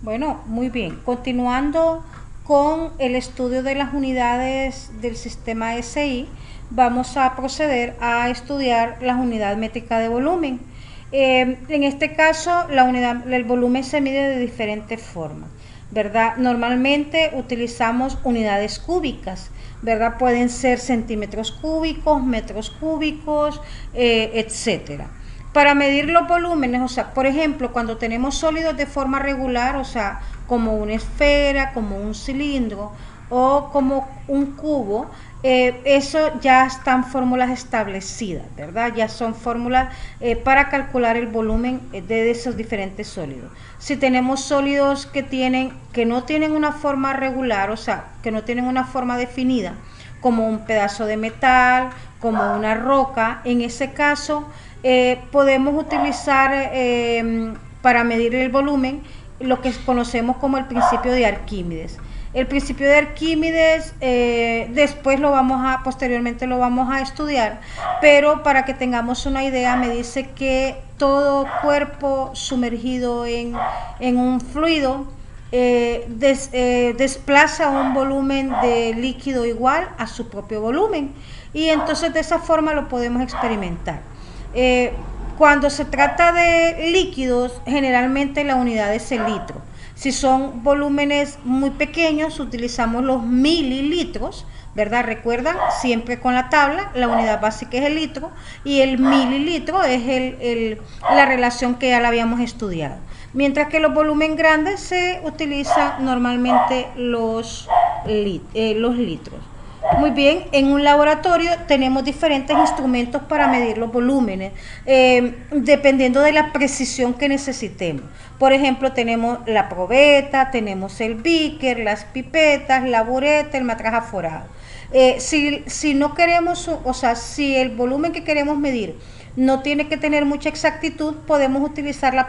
Bueno, muy bien. Continuando con el estudio de las unidades del sistema SI, vamos a proceder a estudiar la unidad métrica de volumen. En este caso, el volumen se mide de diferentes formas, ¿verdad? Normalmente utilizamos unidades cúbicas, ¿verdad? Pueden ser centímetros cúbicos, metros cúbicos, etcétera. Para medir los volúmenes, o sea, por ejemplo, cuando tenemos sólidos de forma regular, o sea, como una esfera, como un cilindro o como un cubo, eso ya están fórmulas establecidas, ¿verdad? Ya son fórmulas para calcular el volumen de esos diferentes sólidos. Si tenemos sólidos que no tienen una forma regular, o sea, que no tienen una forma definida, como un pedazo de metal, como una roca, en ese caso podemos utilizar para medir el volumen lo que conocemos como el principio de Arquímedes. El principio de Arquímedes posteriormente lo vamos a estudiar, pero para que tengamos una idea me dice que todo cuerpo sumergido en un fluido desplaza un volumen de líquido igual a su propio volumen, y entonces de esa forma lo podemos experimentar. Eh, Cuando se trata de líquidos, generalmente la unidad es el litro. Si son volúmenes muy pequeños, utilizamos los mililitros, ¿verdad? Recuerdan, siempre con la tabla, la unidad básica es el litro y el mililitro es la relación que ya la habíamos estudiado. Mientras que los volúmenes grandes se utilizan normalmente los litros. Muy bien, en un laboratorio tenemos diferentes instrumentos para medir los volúmenes, dependiendo de la precisión que necesitemos. Por ejemplo, tenemos la probeta, tenemos el beaker, las pipetas, la bureta, el metraje aforado. Si no queremos, o sea, si el volumen que queremos medir no tiene que tener mucha exactitud, podemos utilizar la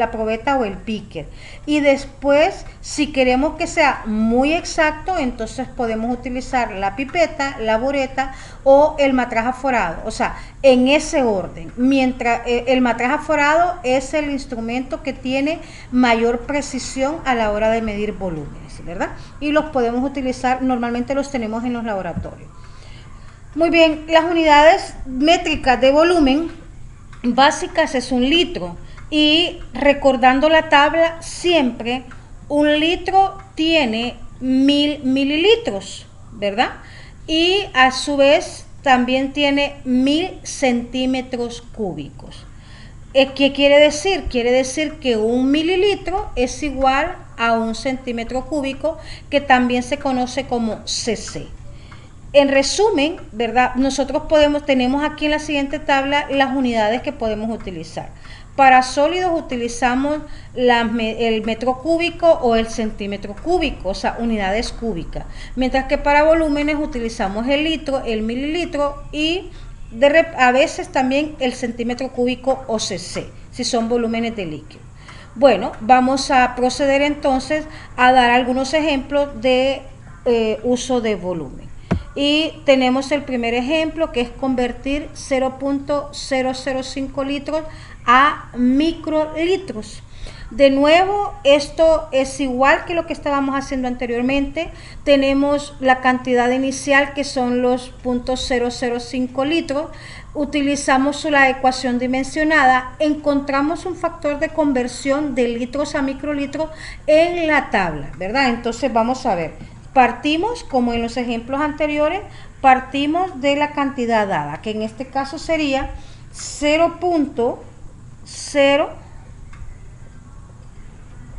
probeta o el beaker. Y después, si queremos que sea muy exacto, entonces podemos utilizar la pipeta, la bureta o el metraje aforado. O sea, en ese orden. Mientras el metraje aforado es el instrumento que tiene mayor precisión a la hora de medir volúmenes, ¿verdad? Y los podemos utilizar, normalmente los tenemos en los laboratorios. Muy bien, las unidades métricas de volumen básicas es un litro, y recordando la tabla siempre, un litro tiene 1000 mililitros, ¿verdad? Y a su vez también tiene 1000 centímetros cúbicos. ¿Qué quiere decir? Quiere decir que un mililitro es igual a un centímetro cúbico, que también se conoce como cc. En resumen, ¿verdad? Nosotros tenemos aquí en la siguiente tabla las unidades que podemos utilizar. Para sólidos utilizamos el metro cúbico o el centímetro cúbico, o sea, unidades cúbicas. Mientras que para volúmenes utilizamos el litro, el mililitro y a veces también el centímetro cúbico o cc, si son volúmenes de líquido. Bueno, vamos a proceder entonces a dar algunos ejemplos de uso de volumen. Y tenemos el primer ejemplo, que es convertir 0.005 litros a microlitros. De nuevo, esto es igual que lo que estábamos haciendo anteriormente. Tenemos la cantidad inicial, que son los 0.005 litros. Utilizamos la ecuación dimensionada, encontramos un factor de conversión de litros a microlitros en la tabla, ¿verdad? Entonces vamos a ver. Partimos, como en los ejemplos anteriores, partimos de la cantidad dada, que en este caso sería 0.0,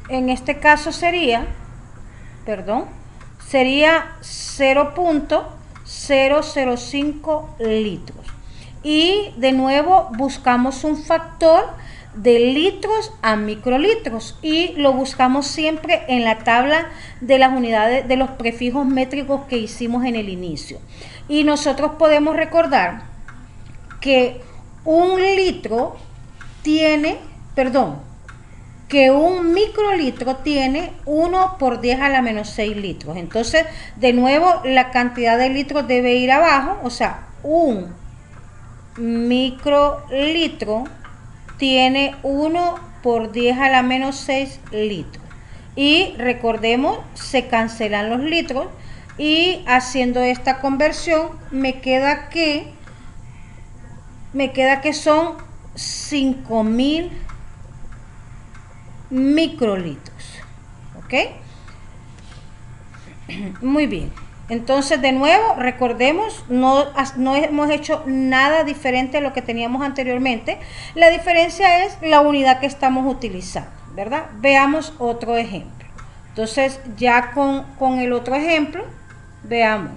en este caso sería 0.005 litros. Y de nuevo buscamos un factor de litros a microlitros, y lo buscamos siempre en la tabla de las unidades de los prefijos métricos que hicimos en el inicio. Y nosotros podemos recordar que un microlitro tiene 1 por 10 a la menos 6 litros. Entonces, de nuevo, la cantidad de litros debe ir abajo, o sea, un microlitro tiene 1 por 10 a la menos 6 litros. Y recordemos, se cancelan los litros y haciendo esta conversión me queda que son 5000 microlitros. ¿Ok? Muy bien. Entonces, de nuevo, recordemos, no hemos hecho nada diferente a lo que teníamos anteriormente. La diferencia es la unidad que estamos utilizando, ¿verdad? Veamos otro ejemplo. Entonces, ya con el otro ejemplo, veamos.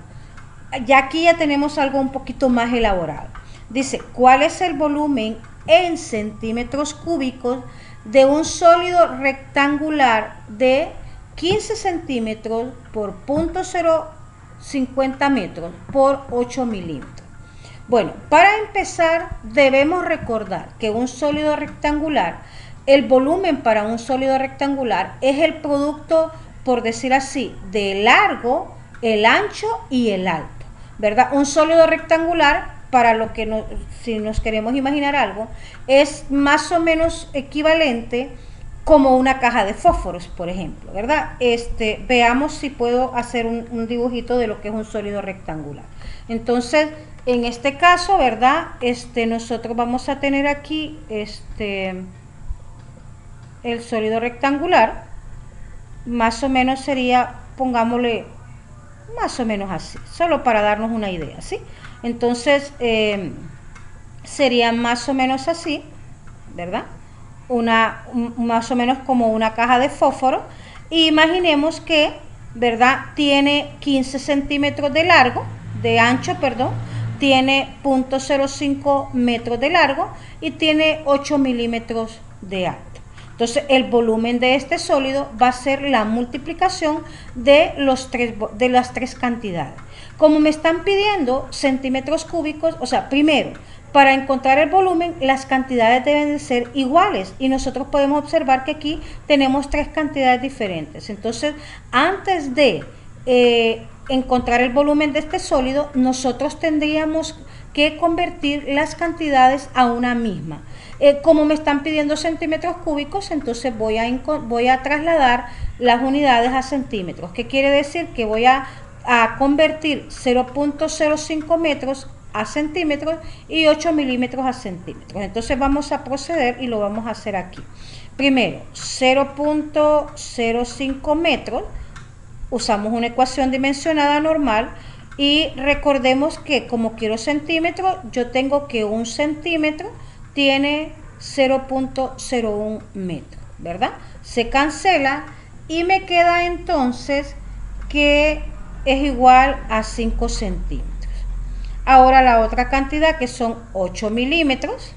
Ya aquí ya tenemos algo un poquito más elaborado. Dice, ¿cuál es el volumen en centímetros cúbicos de un sólido rectangular de 15 centímetros por 0.50 metros por 8 milímetros? Bueno, para empezar debemos recordar que un sólido rectangular, el volumen para un sólido rectangular es el producto, por decir así, de largo, el ancho y el alto, ¿verdad? Un sólido rectangular, para lo que si nos queremos imaginar algo, es más o menos equivalente como una caja de fósforos, por ejemplo, ¿verdad? Veamos si puedo hacer un dibujito de lo que es un sólido rectangular. Entonces, en este caso, ¿verdad? Nosotros vamos a tener aquí el sólido rectangular, más o menos sería, pongámosle, más o menos así, solo para darnos una idea, ¿sí? Entonces, sería más o menos así, ¿verdad? Más o menos como una caja de fósforo. Y imaginemos que, ¿verdad? Tiene 15 centímetros de largo, de ancho, perdón, tiene 0.05 metros de largo y tiene 8 milímetros de alto. Entonces, el volumen de este sólido va a ser la multiplicación de las tres cantidades. Como me están pidiendo centímetros cúbicos, o sea, primero, para encontrar el volumen, las cantidades deben de ser iguales y nosotros podemos observar que aquí tenemos tres cantidades diferentes. Entonces, antes de encontrar el volumen de este sólido, nosotros tendríamos que convertir las cantidades a una misma. Como me están pidiendo centímetros cúbicos, entonces voy a trasladar las unidades a centímetros. ¿Qué quiere decir? Que voy a convertir 0.05 metros a centímetros y 8 milímetros a centímetros. Entonces vamos a proceder y lo vamos a hacer aquí. Primero, 0.05 metros, usamos una ecuación dimensionada normal y recordemos que como quiero centímetros, yo tengo que un centímetro tiene 0.01 metros, ¿verdad? Se cancela y me queda entonces que es igual a 5 centímetros. Ahora la otra cantidad, que son 8 milímetros,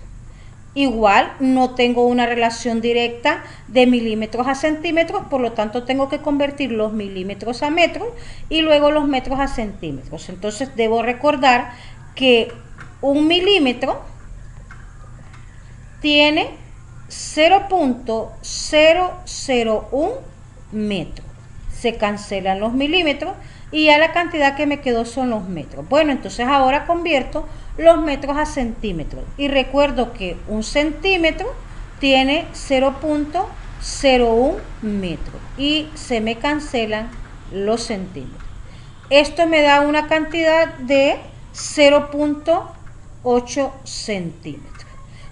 igual no tengo una relación directa de milímetros a centímetros, por lo tanto tengo que convertir los milímetros a metros y luego los metros a centímetros. Entonces debo recordar que un milímetro tiene 0.001 metros. Se cancelan los milímetros y ya la cantidad que me quedó son los metros. Bueno, entonces ahora convierto los metros a centímetros y recuerdo que un centímetro tiene 0.01 metros y se me cancelan los centímetros. Esto me da una cantidad de 0.8 centímetros.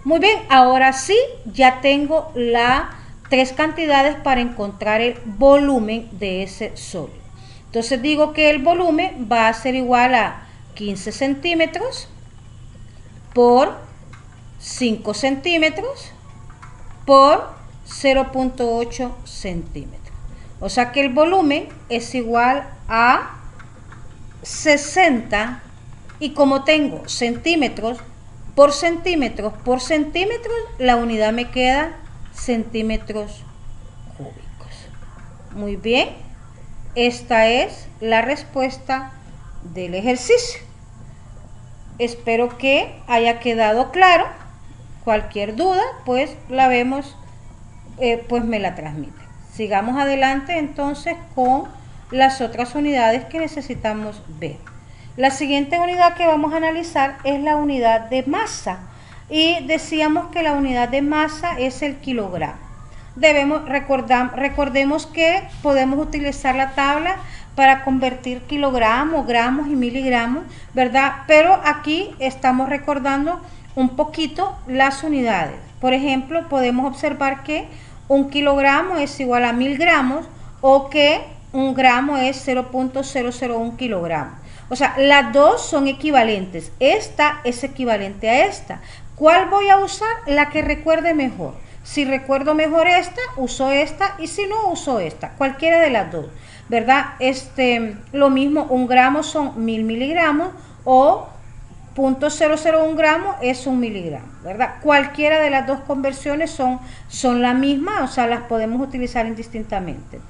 Muy bien, ahora sí ya tengo las tres cantidades para encontrar el volumen de ese sólido. Entonces digo que el volumen va a ser igual a 15 centímetros por 5 centímetros por 0.8 centímetros. O sea que el volumen es igual a 60 y como tengo centímetros por centímetros por centímetros, la unidad me queda centímetros cúbicos. Muy bien, esta es la respuesta del ejercicio. Espero que haya quedado claro. Cualquier duda, pues la vemos, pues me la transmite. Sigamos adelante entonces con las otras unidades que necesitamos ver. La siguiente unidad que vamos a analizar es la unidad de masa. Y decíamos que la unidad de masa es el kilogramo. recordemos que podemos utilizar la tabla para convertir kilogramos, gramos y miligramos, ¿verdad? Pero aquí estamos recordando un poquito las unidades. Por ejemplo, podemos observar que un kilogramo es igual a 1000 gramos o que un gramo es 0.001 kilogramos. O sea, las dos son equivalentes. Esta es equivalente a esta. ¿Cuál voy a usar? La que recuerde mejor. Si recuerdo mejor esta, uso esta, y si no, uso esta. Cualquiera de las dos, ¿verdad? Lo mismo, un gramo son 1000 miligramos o 0.001 gramo es un miligramo, ¿verdad? Cualquiera de las dos conversiones son la misma, o sea, las podemos utilizar indistintamente.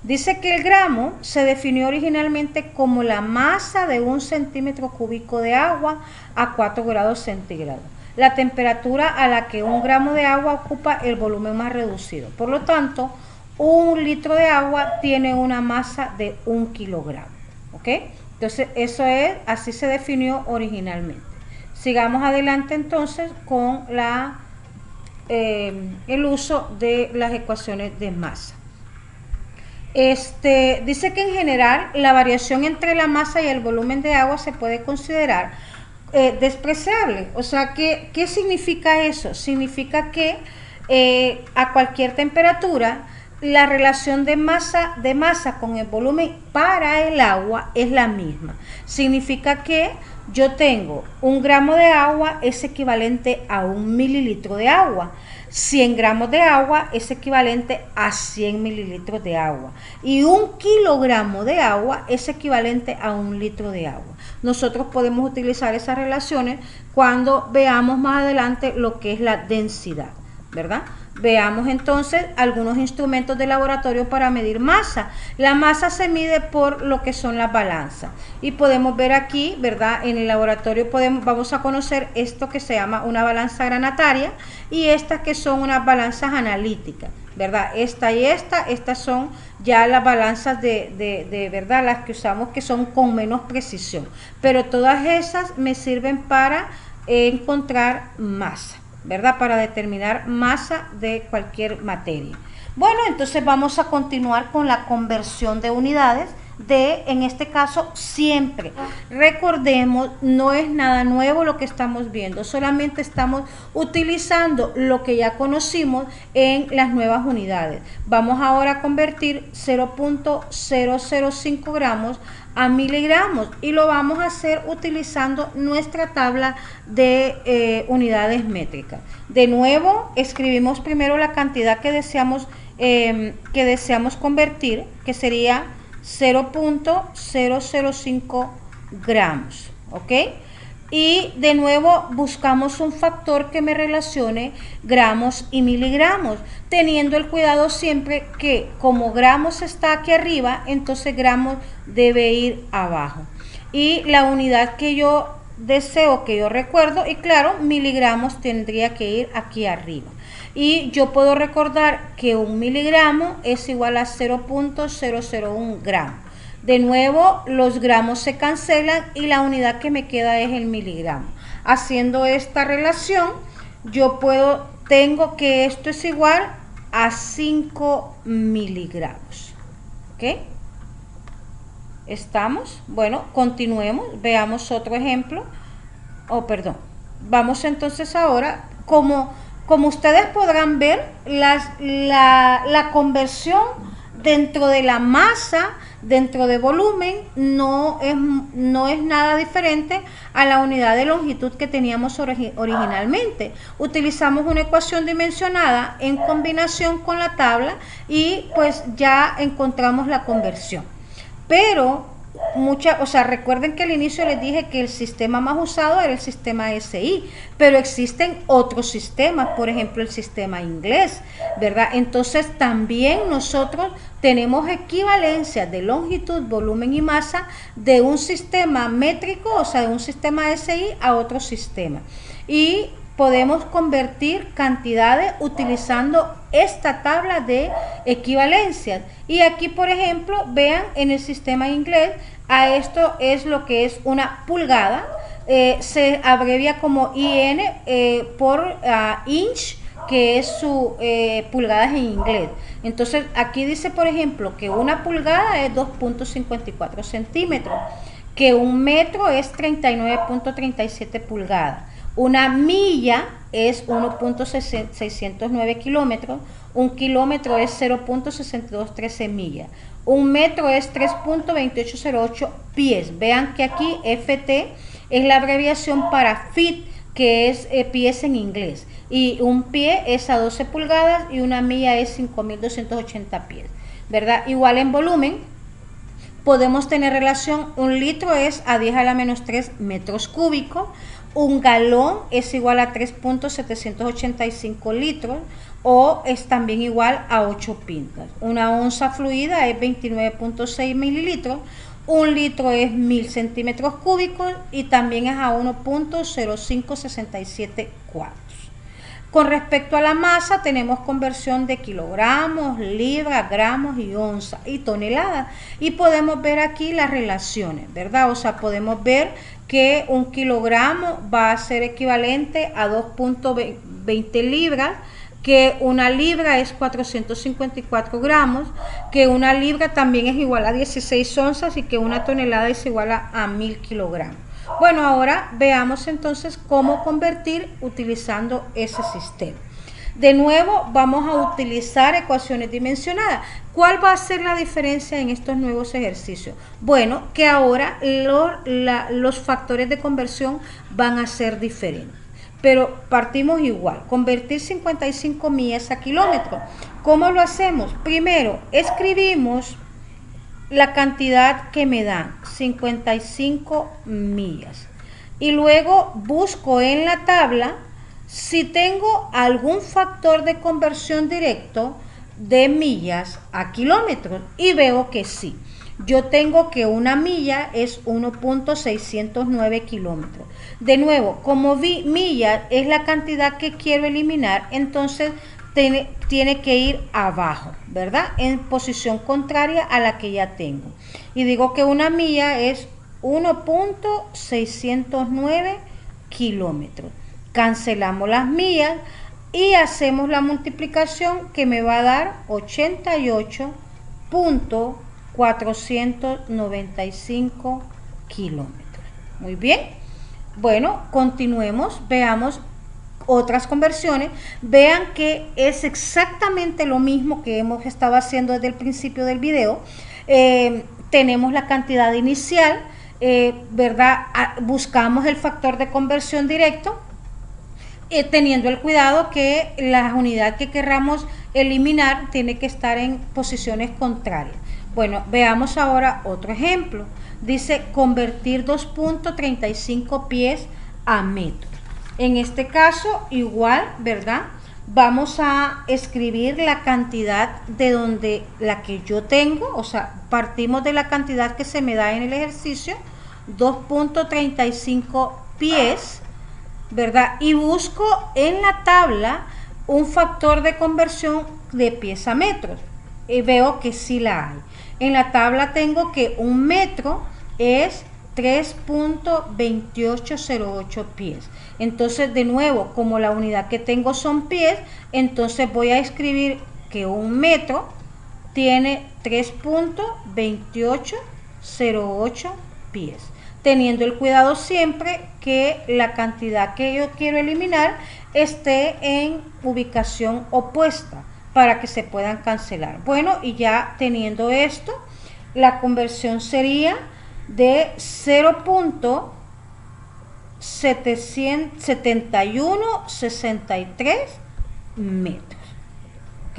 Dice que el gramo se definió originalmente como la masa de 1 centímetro cúbico de agua a 4 grados centígrados, la temperatura a la que 1 gramo de agua ocupa el volumen más reducido. Por lo tanto, 1 litro de agua tiene una masa de 1 kilogramo, ¿ok? Entonces, así se definió originalmente. Sigamos adelante entonces con el uso de las ecuaciones de masa. Dice que en general la variación entre la masa y el volumen de agua se puede considerar despreciable. O sea, ¿qué significa eso? Significa que a cualquier temperatura la relación de masa con el volumen para el agua es la misma. Significa que yo tengo 1 gramo de agua es equivalente a 1 mililitro de agua. 100 gramos de agua es equivalente a 100 mililitros de agua. Y 1 kilogramo de agua es equivalente a 1 litro de agua. Nosotros podemos utilizar esas relaciones cuando veamos más adelante lo que es la densidad, ¿verdad? Veamos entonces algunos instrumentos de laboratorio para medir masa. La masa se mide por lo que son las balanzas. Y podemos ver aquí, ¿verdad? En el laboratorio vamos a conocer esto que se llama una balanza granataria y estas que son unas balanzas analíticas, ¿verdad? Esta y estas son ya las balanzas de ¿verdad? Las que usamos que son con menos precisión. Pero todas esas me sirven para encontrar masa, ¿verdad? Para determinar masa de cualquier materia. Bueno, entonces vamos a continuar con la conversión de unidades en este caso, siempre. Recordemos, no es nada nuevo lo que estamos viendo, solamente estamos utilizando lo que ya conocimos en las nuevas unidades. Vamos ahora a convertir 0.005 gramos a miligramos y lo vamos a hacer utilizando nuestra tabla de unidades métricas. De nuevo, escribimos primero la cantidad que deseamos convertir, que sería 0.005 gramos, ¿ok? Y de nuevo buscamos un factor que me relacione gramos y miligramos, teniendo el cuidado siempre que como gramos está aquí arriba, entonces gramos debe ir abajo. Y la unidad que yo deseo, que yo recuerdo, y claro, miligramos tendría que ir aquí arriba. Y yo puedo recordar que 1 miligramo es igual a 0.001 gramos. De nuevo, los gramos se cancelan y la unidad que me queda es el miligramo. Haciendo esta relación, tengo que esto es igual a 5 miligramos. ¿Ok? ¿Estamos? Bueno, continuemos, veamos otro ejemplo. Vamos entonces ahora, como ustedes podrán ver, la conversión dentro de la masa, dentro de volumen, no es nada diferente a la unidad de longitud que teníamos originalmente. Utilizamos una ecuación dimensionada en combinación con la tabla y pues ya encontramos la conversión. Pero recuerden que al inicio les dije que el sistema más usado era el sistema SI, pero existen otros sistemas, por ejemplo el sistema inglés, ¿verdad? Entonces también nosotros tenemos equivalencia de longitud, volumen y masa de un sistema métrico, o sea, de un sistema SI a otro sistema. Y podemos convertir cantidades utilizando esta tabla de equivalencias. Y aquí, por ejemplo, vean en el sistema inglés, a esto es lo que es una pulgada, se abrevia como IN por inch, que es su pulgadas en inglés. Entonces aquí dice, por ejemplo, que una pulgada es 2.54 centímetros, que un metro es 39.37 pulgadas, una milla es 1.609 kilómetros, un kilómetro es 0.6213 millas, un metro es 3.2808 pies. Vean que aquí FT es la abreviación para feet, que es pies en inglés, y un pie es a 12 pulgadas y una milla es 5.280 pies, ¿verdad? Igual en volumen podemos tener relación, un litro es a 10 a la menos 3 metros cúbicos, un galón es igual a 3.785 litros, o es también igual a 8 pintas. Una onza fluida es 29.6 mililitros, un litro es 1000 centímetros cúbicos y también es a 1.0567 cuartos. Con respecto a la masa, tenemos conversión de kilogramos, libras, gramos y onza y toneladas. Y podemos ver aquí las relaciones, ¿verdad? O sea, podemos ver que un kilogramo va a ser equivalente a 2.20 libras, que una libra es 454 gramos, que una libra también es igual a 16 onzas y que una tonelada es igual a 1000 kilogramos. Bueno, ahora veamos entonces cómo convertir utilizando ese sistema. De nuevo vamos a utilizar ecuaciones dimensionadas. ¿Cuál va a ser la diferencia en estos nuevos ejercicios? Bueno, que ahora los factores de conversión van a ser diferentes. Pero partimos igual, convertir 55 millas a kilómetros. ¿Cómo lo hacemos? Primero, escribimos la cantidad que me dan, 55 millas. Y luego busco en la tabla si tengo algún factor de conversión directo de millas a kilómetros. Y veo que sí. Yo tengo que una milla es 1.609 kilómetros. De nuevo, como milla es la cantidad que quiero eliminar, entonces tiene que ir abajo, ¿verdad? En posición contraria a la que ya tengo. Y digo que una milla es 1.609 kilómetros. Cancelamos las millas y hacemos la multiplicación que me va a dar 88.495 kilómetros. Muy bien. Bueno, continuemos, veamos otras conversiones. Vean que es exactamente lo mismo que hemos estado haciendo desde el principio del video. Tenemos la cantidad inicial, ¿verdad? Buscamos el factor de conversión directo, teniendo el cuidado que la unidad que querramos eliminar tiene que estar en posiciones contrarias. Bueno, veamos ahora otro ejemplo. Dice convertir 2.35 pies a metros. En este caso, igual, ¿verdad? Vamos a escribir la cantidad de donde la que yo tengo, o sea, partimos de la cantidad que se me da en el ejercicio, 2.35 pies, ¿verdad? Y busco en la tabla un factor de conversión de pies a metros. Y veo que sí la hay. En la tabla tengo que un metro es 3.2808 pies. Entonces, de nuevo, como la unidad que tengo son pies, entonces voy a escribir que un metro tiene 3.2808 pies, teniendo el cuidado siempre que la cantidad que yo quiero eliminar esté en ubicación opuesta para que se puedan cancelar. Bueno, y ya teniendo esto, la conversión sería de 0.7163 metros. ¿Ok?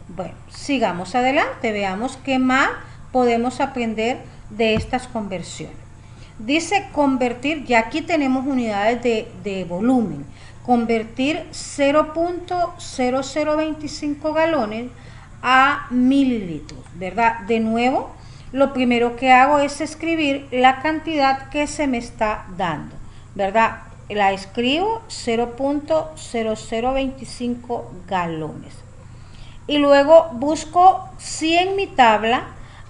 Bueno, sigamos adelante, veamos qué más podemos aprender de estas conversiones. Dice convertir, ya aquí tenemos unidades de volumen, convertir 0.0025 galones a mililitros, ¿verdad? De nuevo, lo primero que hago es escribir la cantidad que se me está dando, ¿verdad? La escribo 0.0025 galones. Y luego busco si en mi tabla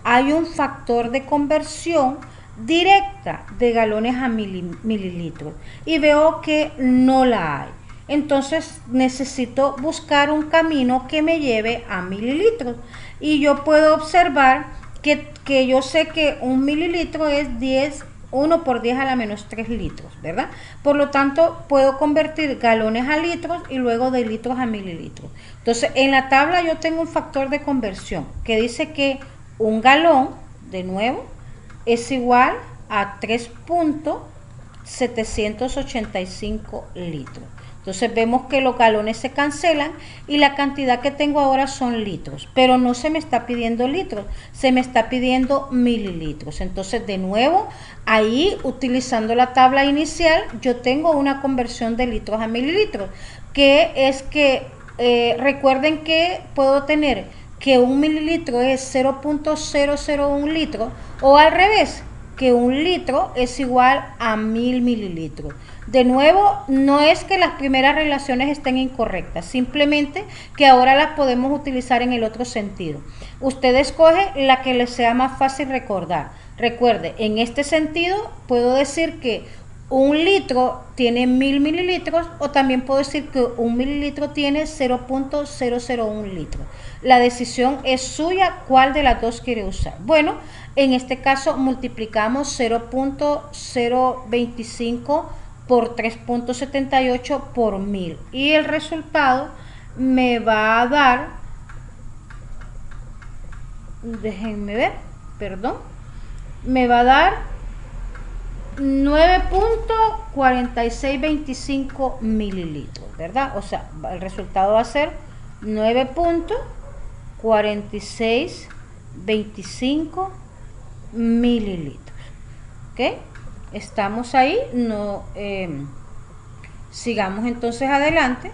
hay un factor de conversión directa de galones a mililitros. Y veo que no la hay. entonces necesito buscar un camino que me lleve a mililitros. Y yo puedo observar que yo sé que un mililitro es 1 por 10 a la menos 3 litros, ¿verdad? Por lo tanto, puedo convertir galones a litros y luego de litros a mililitros. Entonces, en la tabla yo tengo un factor de conversión que dice que un galón, de nuevo, es igual a 3.785 litros. Entonces vemos que los galones se cancelan y la cantidad que tengo ahora son litros, pero no se me está pidiendo litros, se me está pidiendo mililitros. Entonces de nuevo, ahí utilizando la tabla inicial, yo tengo una conversión de litros a mililitros, que es que recuerden que puedo tener que un mililitro es 0.001 litros o al revés, que un litro es igual a 1000 mililitros. De nuevo, no es que las primeras relaciones estén incorrectas, simplemente que ahora las podemos utilizar en el otro sentido. Usted escoge la que le sea más fácil recordar. Recuerde, en este sentido puedo decir que un litro tiene 1000 mililitros o también puedo decir que un mililitro tiene 0.001 litros. La decisión es suya, cuál de las dos quiere usar. Bueno, en este caso multiplicamos 0.025 por 3.78 por 1000 y el resultado me va a dar, déjenme ver, perdón, me va a dar 9.4625 mililitros, ¿verdad? O sea, el resultado va a ser 9.4625 mililitros. ¿Ok? Estamos ahí, no sigamos entonces adelante.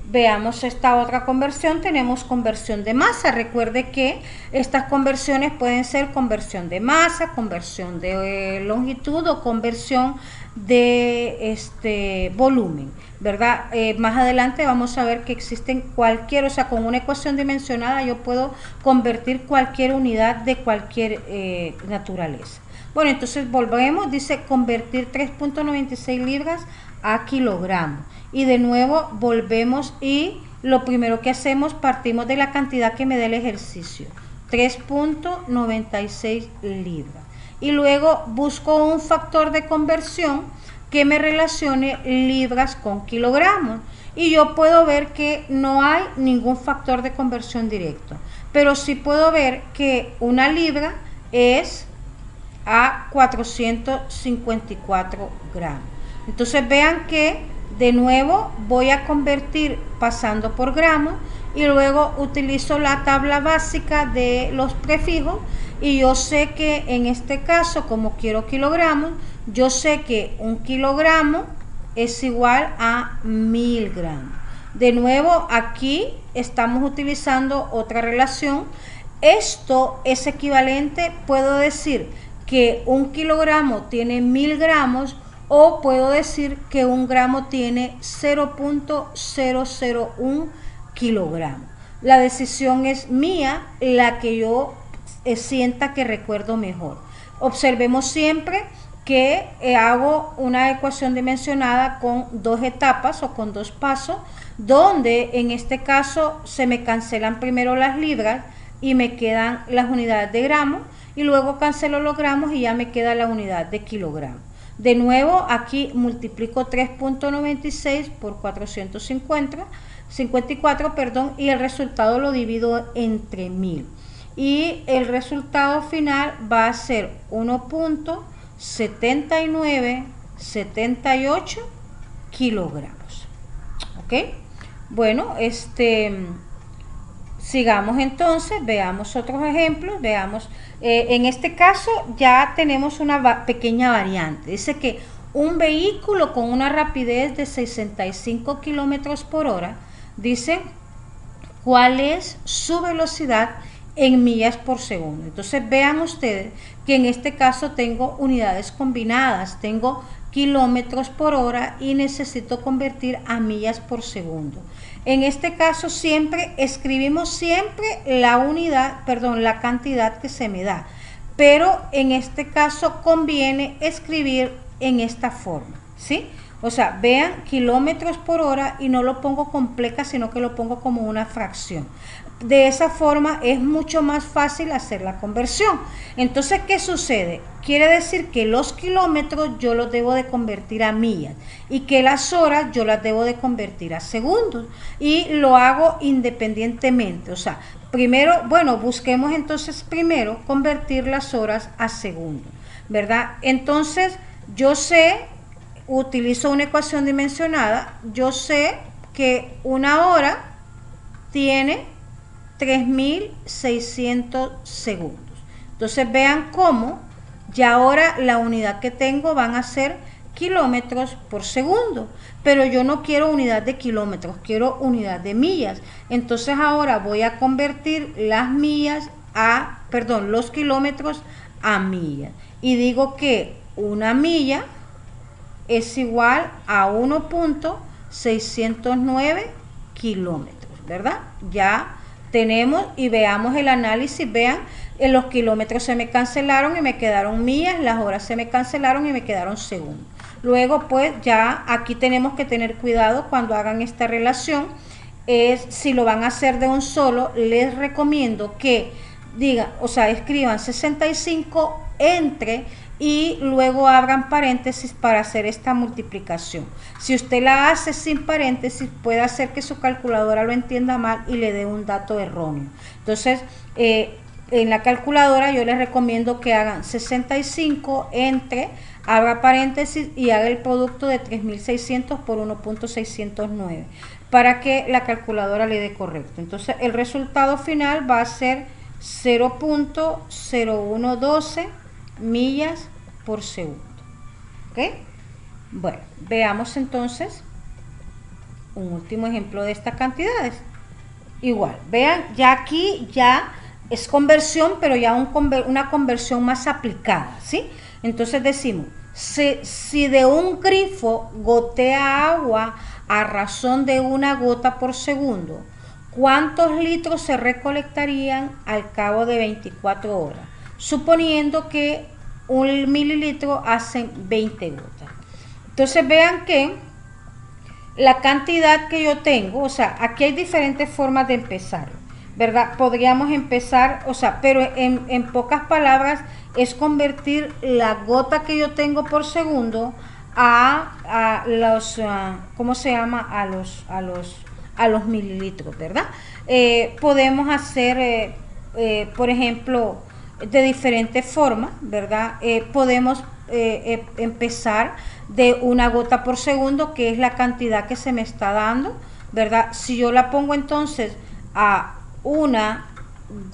Veamos esta otra conversión. Tenemos conversión de masa. Recuerde que estas conversiones pueden ser conversión de masa, conversión de longitud o conversión de volumen, ¿verdad? Más adelante vamos a ver que existen cualquier, o sea, con una ecuación dimensionada yo puedo convertir cualquier unidad de cualquier naturaleza. Bueno, entonces volvemos, dice convertir 3.96 libras a kilogramos. Y de nuevo volvemos y lo primero que hacemos, partimos de la cantidad que me da el ejercicio, 3.96 libras. Y luego busco un factor de conversión que me relacione libras con kilogramos. Y yo puedo ver que no hay ningún factor de conversión directo. Pero sí puedo ver que una libra es a 454 gramos. Entonces vean que de nuevo voy a convertir pasando por gramos y luego utilizo la tabla básica de los prefijos y yo sé que en este caso, como quiero kilogramos, yo sé que un kilogramo es igual a 1000 gramos. De nuevo aquí estamos utilizando otra relación. Esto es equivalente, puedo decir que un kilogramo tiene 1000 gramos o puedo decir que un gramo tiene 0.001 kilogramos. La decisión es mía, la que yo sienta que recuerdo mejor. Observemos siempre que hago una ecuación dimensionada con dos etapas o con dos pasos, donde en este caso se me cancelan primero las libras y me quedan las unidades de gramos y luego cancelo los gramos y ya me queda la unidad de kilogramo. De nuevo aquí multiplico 3.96 por 454, perdón, y el resultado lo divido entre 1000 y el resultado final va a ser 1.7978 kilogramos. ¿Ok? Bueno, sigamos entonces, veamos otros ejemplos, veamos, en este caso ya tenemos una pequeña variante, dice que un vehículo con una rapidez de 65 kilómetros por hora, dice cuál es su velocidad en millas por segundo. Entonces vean ustedes que en este caso tengo unidades combinadas, tengo kilómetros por hora y necesito convertir a millas por segundo. En este caso siempre escribimos siempre la unidad, perdón, la cantidad que se me da, pero en este caso conviene escribir en esta forma, ¿sí? O sea, vean kilómetros por hora y no lo pongo compleja, sino que lo pongo como una fracción. De esa forma es mucho más fácil hacer la conversión. Entonces, ¿qué sucede? Quiere decir que los kilómetros yo los debo de convertir a millas y que las horas yo las debo de convertir a segundos, y lo hago independientemente. O sea, primero, bueno, busquemos entonces primero convertir las horas a segundos, ¿verdad? Entonces, yo sé, utilizo una ecuación dimensionada, yo sé que una hora tiene 3600 segundos. Entonces vean cómo ya ahora la unidad que tengo van a ser kilómetros por segundo, pero yo no quiero unidad de kilómetros, quiero unidad de millas. Entonces ahora voy a convertir las millas a, perdón, los kilómetros a millas, y digo que una milla es igual a 1.609 kilómetros, ¿verdad? Ya tenemos, y veamos el análisis. Vean, los kilómetros se me cancelaron y me quedaron millas, las horas se me cancelaron y me quedaron segundos. Luego, pues ya aquí tenemos que tener cuidado cuando hagan esta relación. Si lo van a hacer de un solo, les recomiendo que digan, o sea, escriban 65 entre y luego abran paréntesis para hacer esta multiplicación. Si usted la hace sin paréntesis, puede hacer que su calculadora lo entienda mal y le dé un dato erróneo. Entonces, en la calculadora yo les recomiendo que hagan 65 entre, abra paréntesis y haga el producto de 3600 por 1.609 para que la calculadora le dé correcto. Entonces, el resultado final va a ser 0.0112 millas por segundo. ¿Ok? Bueno, veamos entonces un último ejemplo de estas cantidades. Igual, vean, ya aquí ya es conversión, pero ya una conversión más aplicada, ¿sí? Entonces decimos, si de un grifo gotea agua a razón de una gota por segundo, ¿cuántos litros se recolectarían al cabo de 24 horas? Suponiendo que un mililitro hacen 20 gotas. Entonces vean que la cantidad que yo tengo, o sea, aquí hay diferentes formas de empezar, ¿verdad? Podríamos empezar, o sea, pero en pocas palabras es convertir la gota que yo tengo por segundo a los, ¿cómo se llama? A los mililitros, ¿verdad? Podemos hacer, por ejemplo, de diferentes formas, ¿verdad? Podemos empezar de una gota por segundo, que es la cantidad que se me está dando, ¿verdad? Si yo la pongo entonces a una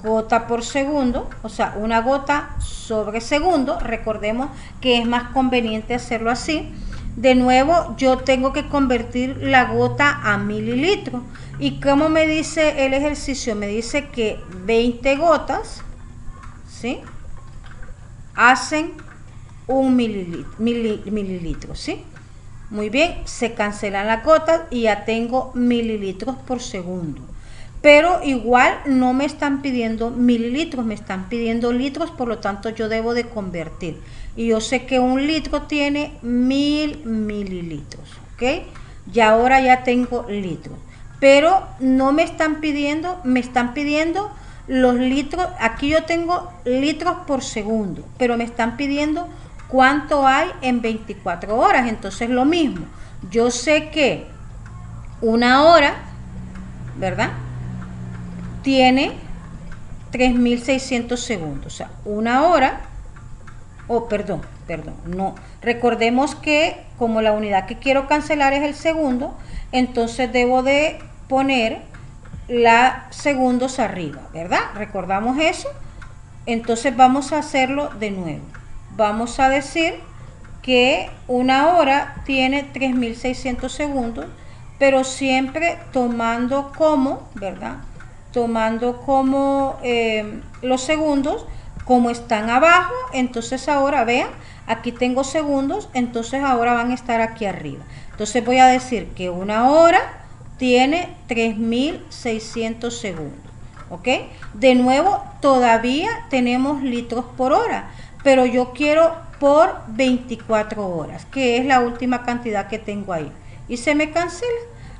gota por segundo, o sea, una gota sobre segundo, recordemos que es más conveniente hacerlo así. De nuevo, yo tengo que convertir la gota a mililitros. ¿Y cómo me dice el ejercicio? Me dice que 20 gotas, ¿sí?, hacen un mililitro, ¿sí? Muy bien, se cancelan las gotas y ya tengo mililitros por segundo. Pero igual no me están pidiendo mililitros, me están pidiendo litros, por lo tanto yo debo de convertir. Y yo sé que un litro tiene 1000 mililitros, ¿ok? Y ahora ya tengo litros. Pero no me están pidiendo, me están pidiendo los litros. Aquí yo tengo litros por segundo, pero me están pidiendo cuánto hay en 24 horas. Entonces lo mismo, yo sé que una hora, ¿verdad?, tiene 3600 segundos. O sea, una hora, no, recordemos que como la unidad que quiero cancelar es el segundo, entonces debo de poner la segundos arriba, ¿verdad? Recordamos eso. Entonces vamos a hacerlo de nuevo. Vamos a decir que una hora tiene 3600 segundos, pero siempre tomando como, ¿verdad?, tomando como los segundos como están abajo. Entonces ahora vean, aquí tengo segundos, entonces ahora van a estar aquí arriba. Entonces voy a decir que una hora tiene 3600 segundos, ¿ok? De nuevo, todavía tenemos litros por hora, pero yo quiero por 24 horas, que es la última cantidad que tengo ahí. Y se me cancela.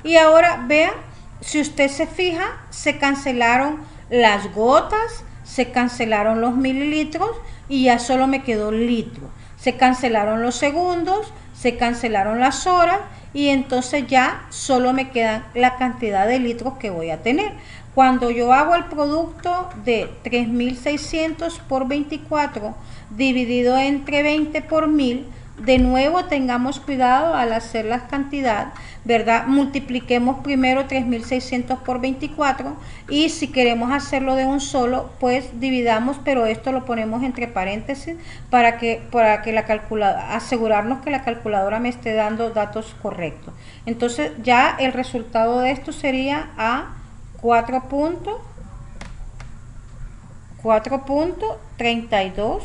Y ahora vean, si usted se fija, se cancelaron las gotas, se cancelaron los mililitros y ya solo me quedó litro. Se cancelaron los segundos, se cancelaron las horas y entonces ya solo me quedan la cantidad de litros que voy a tener. Cuando yo hago el producto de 3.600 por 24 dividido entre 20 por 1000, de nuevo tengamos cuidado al hacer las cantidades, ¿verdad? Multipliquemos primero 3.600 por 24 y si queremos hacerlo de un solo, pues dividamos, pero esto lo ponemos entre paréntesis para que la calculadora, asegurarnos que la calculadora me esté dando datos correctos. Entonces ya el resultado de esto sería a 4.32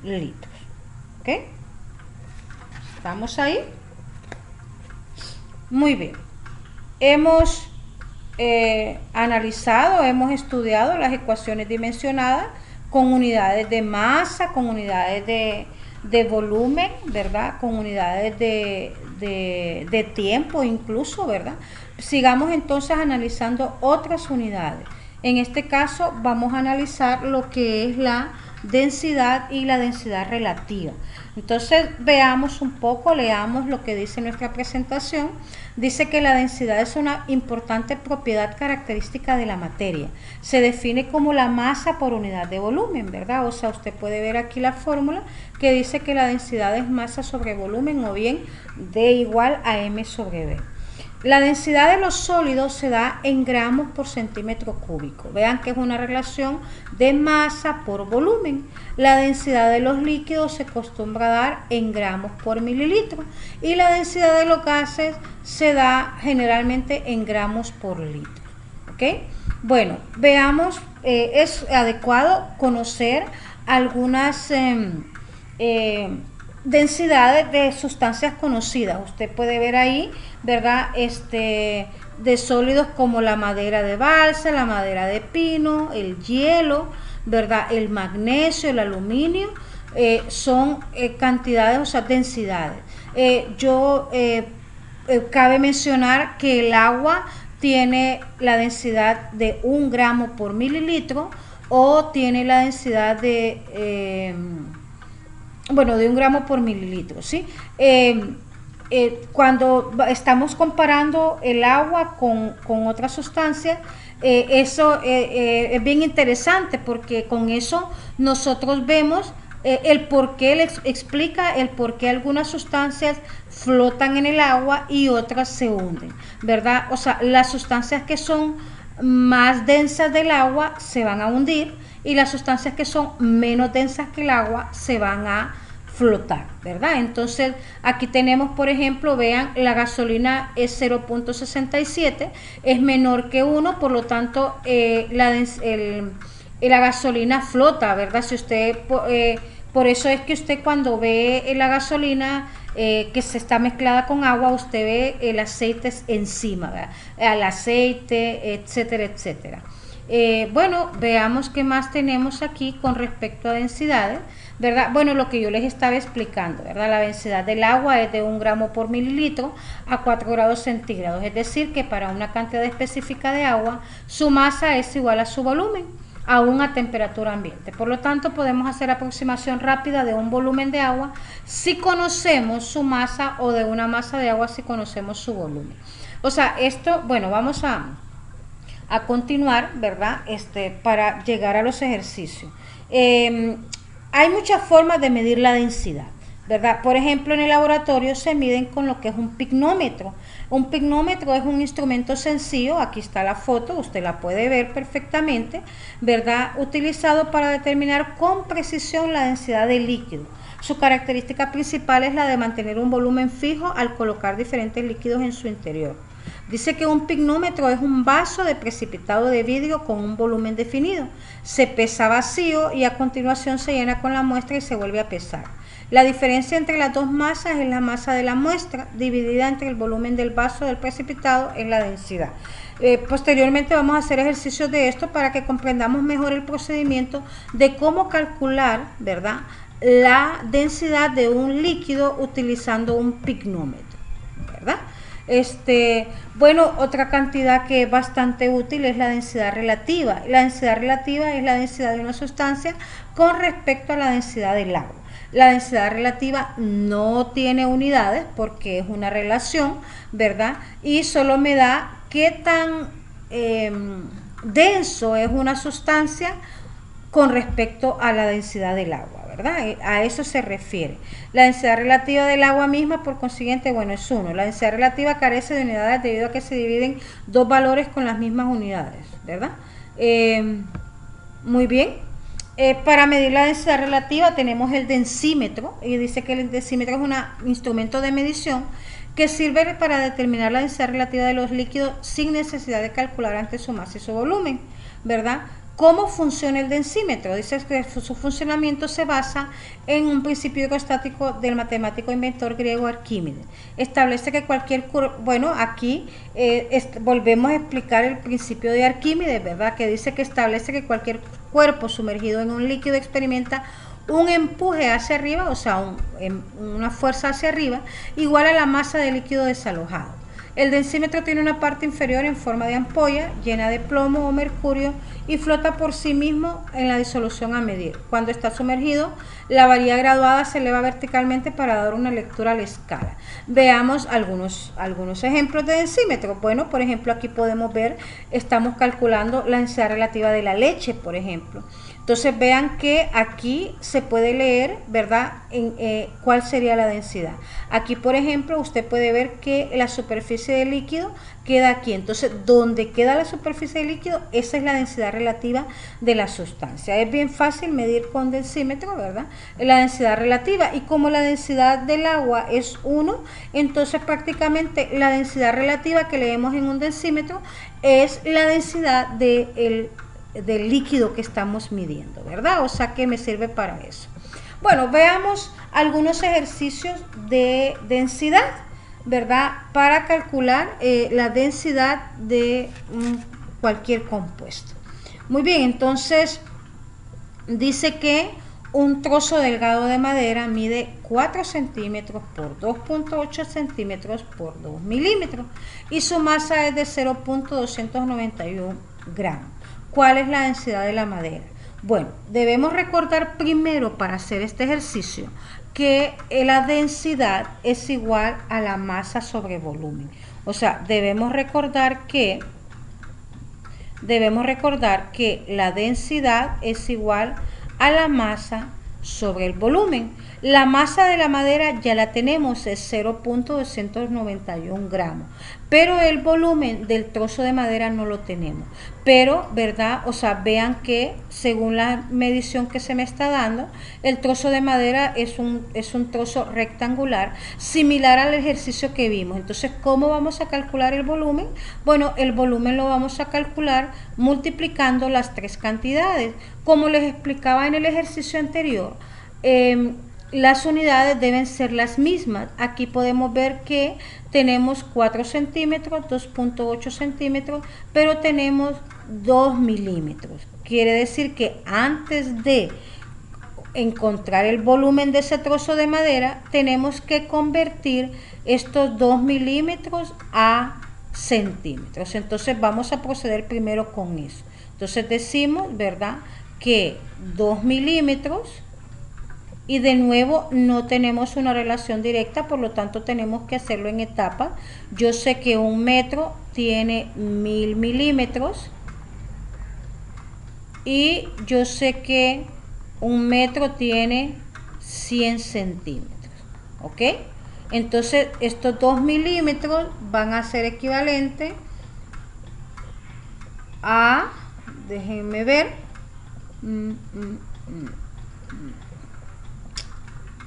litros. ¿Ok? ¿Estamos ahí? Muy bien. Hemos analizado, hemos estudiado las ecuaciones dimensionadas con unidades de masa, con unidades de volumen, ¿verdad? Con unidades de tiempo incluso, ¿verdad? Sigamos entonces analizando otras unidades. En este caso vamos a analizar lo que es la densidad y la densidad relativa. Entonces veamos un poco, leamos lo que dice nuestra presentación. Dice que la densidad es una importante propiedad característica de la materia. Se define como la masa por unidad de volumen, ¿verdad? O sea, usted puede ver aquí la fórmula que dice que la densidad es masa sobre volumen o bien D igual a M sobre V. La densidad de los sólidos se da en gramos por centímetro cúbico. Vean que es una relación de masa por volumen. La densidad de los líquidos se acostumbra a dar en gramos por mililitro. Y la densidad de los gases se da generalmente en gramos por litro. ¿Ok? Bueno, veamos, es adecuado conocer algunas densidades de sustancias conocidas. Usted puede ver ahí, ¿verdad? De sólidos como la madera de balsa, la madera de pino, el hielo, ¿verdad? El magnesio, el aluminio, son cantidades, o sea, densidades. Cabe mencionar que el agua tiene la densidad de 1 gramo por mililitro o tiene la densidad de... de 1 gramo por mililitro, ¿sí? Cuando estamos comparando el agua con otras sustancias, eso es bien interesante porque con eso nosotros vemos el por qué, explica el por qué algunas sustancias flotan en el agua y otras se hunden, ¿verdad? O sea, las sustancias que son más densas del agua se van a hundir y las sustancias que son menos densas que el agua se van a flotar, ¿verdad? Entonces aquí tenemos, por ejemplo, vean, la gasolina es 0.67, es menor que 1, por lo tanto la gasolina flota, ¿verdad? Si usted, por eso es que usted cuando ve la gasolina que se está mezclada con agua, usted ve el aceite encima, ¿verdad? El aceite, etcétera, etcétera. Bueno, veamos qué más tenemos aquí con respecto a densidades, ¿verdad? Bueno, lo que yo les estaba explicando, ¿verdad? La densidad del agua es de 1 gramo por mililitro a 4 grados centígrados, es decir, que para una cantidad específica de agua, su masa es igual a su volumen, aún a temperatura ambiente. Por lo tanto, podemos hacer aproximación rápida de un volumen de agua si conocemos su masa o de una masa de agua si conocemos su volumen. O sea, esto, bueno, vamos a continuar, ¿verdad? Para llegar a los ejercicios. Hay muchas formas de medir la densidad, ¿verdad? Por ejemplo, en el laboratorio se miden con lo que es un pignómetro. Un pignómetro es un instrumento sencillo, aquí está la foto, usted la puede ver perfectamente, ¿verdad? Utilizado para determinar con precisión la densidad del líquido. Su característica principal es la de mantener un volumen fijo al colocar diferentes líquidos en su interior. Dice que un pignómetro es un vaso de precipitado de vidrio con un volumen definido. Se pesa vacío y a continuación se llena con la muestra y se vuelve a pesar. La diferencia entre las dos masas es la masa de la muestra, dividida entre el volumen del vaso del precipitado es la densidad. Posteriormente vamos a hacer ejercicios de esto para que comprendamos mejor el procedimiento de cómo calcular, ¿verdad?, la densidad de un líquido utilizando un pignómetro, ¿verdad? Bueno, otra cantidad que es bastante útil es la densidad relativa. La densidad relativa es la densidad de una sustancia con respecto a la densidad del agua. La densidad relativa no tiene unidades porque es una relación, ¿verdad? Y solo me da qué tan denso es una sustancia con respecto a la densidad del agua, ¿verdad? A eso se refiere. La densidad relativa del agua misma, por consiguiente, bueno, es 1. La densidad relativa carece de unidades debido a que se dividen dos valores con las mismas unidades, ¿verdad? Muy bien. Para medir la densidad relativa tenemos el densímetro, y dice que el densímetro es un instrumento de medición que sirve para determinar la densidad relativa de los líquidos sin necesidad de calcular antes su masa y su volumen, ¿verdad? ¿Cómo funciona el densímetro? Dice que su funcionamiento se basa en un principio hidrostático del matemático inventor griego Arquímedes. Establece que cualquier bueno, aquí volvemos a explicar el principio de Arquímedes, ¿verdad? Que dice que establece que cualquier cuerpo sumergido en un líquido experimenta un empuje hacia arriba, o sea, una fuerza hacia arriba, igual a la masa de líquido desalojado. El densímetro tiene una parte inferior en forma de ampolla llena de plomo o mercurio y flota por sí mismo en la disolución a medir. Cuando está sumergido, la varilla graduada se eleva verticalmente para dar una lectura a la escala. Veamos algunos ejemplos de densímetro. Bueno, por ejemplo, aquí podemos ver, estamos calculando la densidad relativa de la leche, por ejemplo. Entonces vean que aquí se puede leer, ¿verdad?, cuál sería la densidad. Aquí, por ejemplo, usted puede ver que la superficie del líquido queda aquí. Entonces, donde queda la superficie del líquido, esa es la densidad relativa de la sustancia. Es bien fácil medir con densímetro, ¿verdad?, la densidad relativa. Y como la densidad del agua es 1, entonces prácticamente la densidad relativa que leemos en un densímetro es la densidad del líquido que estamos midiendo, ¿verdad? O sea que me sirve para eso. Bueno, veamos algunos ejercicios de densidad, ¿verdad? Para calcular la densidad de cualquier compuesto. Muy bien, entonces dice que un trozo delgado de madera mide 4 centímetros por 2.8 centímetros por 2 milímetros y su masa es de 0.291 gramos. ¿Cuál es la densidad de la madera? Bueno, debemos recordar primero para hacer este ejercicio que la densidad es igual a la masa sobre volumen. O sea, debemos recordar que la densidad es igual a la masa sobre el volumen. La masa de la madera ya la tenemos, es 0.291 gramos, pero el volumen del trozo de madera no lo tenemos. Pero, ¿verdad? O sea, vean que según la medición que se me está dando, el trozo de madera es un trozo rectangular, similar al ejercicio que vimos. Entonces, ¿cómo vamos a calcular el volumen? Bueno, el volumen lo vamos a calcular multiplicando las tres cantidades. Como les explicaba en el ejercicio anterior, las unidades deben ser las mismas. Aquí podemos ver que tenemos 4 centímetros, 2.8 centímetros, pero tenemos 2 milímetros. Quiere decir que antes de encontrar el volumen de ese trozo de madera, tenemos que convertir estos 2 milímetros a centímetros. Entonces vamos a proceder primero con eso. Entonces decimos, ¿verdad?, que 2 milímetros, y de nuevo no tenemos una relación directa, por lo tanto tenemos que hacerlo en etapas. Yo sé que 1 metro tiene 1000 milímetros y yo sé que 1 metro tiene 100 centímetros, ¿ok? Entonces estos 2 milímetros van a ser equivalentes a, déjenme ver,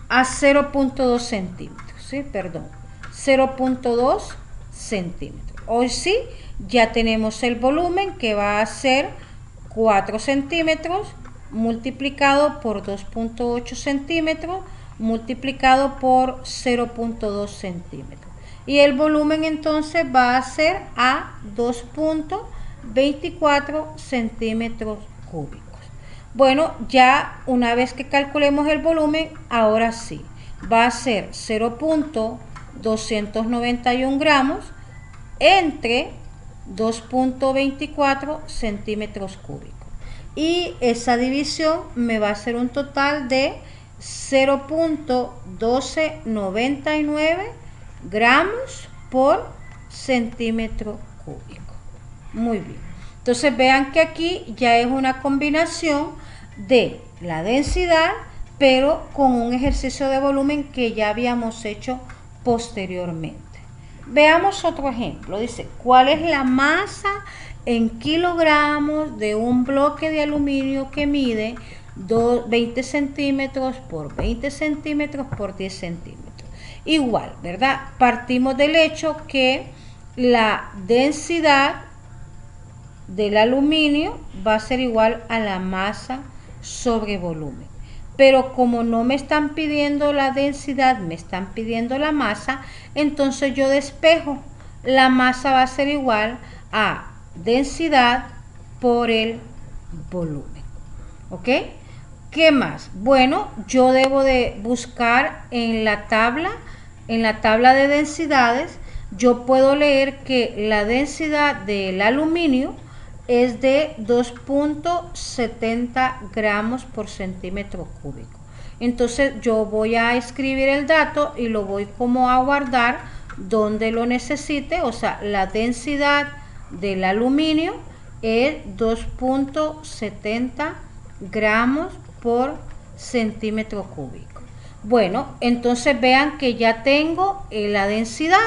a 0.2 centímetros, ¿sí? Perdón, 0.2 centímetros. Hoy sí, ya tenemos el volumen que va a ser 4 centímetros multiplicado por 2.8 centímetros multiplicado por 0.2 centímetros. Y el volumen entonces va a ser a 2.24 centímetros cúbicos. Bueno, ya una vez que calculemos el volumen, ahora sí, va a ser 0.291 gramos entre 2.24 centímetros cúbicos. Y esa división me va a hacer un total de 0.1299 gramos por centímetro cúbico. Muy bien. Entonces vean que aquí ya es una combinación de la densidad, pero con un ejercicio de volumen que ya habíamos hecho posteriormente. Veamos otro ejemplo. Dice, ¿cuál es la masa en kilogramos de un bloque de aluminio que mide 20 centímetros por 20 centímetros por 10 centímetros? Igual, ¿verdad? Partimos del hecho que la densidad del aluminio va a ser igual a la masa sobre volumen. Pero como no me están pidiendo la densidad, me están pidiendo la masa, entonces yo despejo. La masa va a ser igual a densidad por el volumen. ¿Ok? ¿Qué más? Bueno, yo debo de buscar en la tabla de densidades, yo puedo leer que la densidad del aluminio es de 2.70 gramos por centímetro cúbico. Entonces yo voy a escribir el dato y lo voy como a guardar donde lo necesite. O sea, la densidad del aluminio es 2.70 gramos por centímetro cúbico. Bueno, entonces vean que ya tengo la densidad,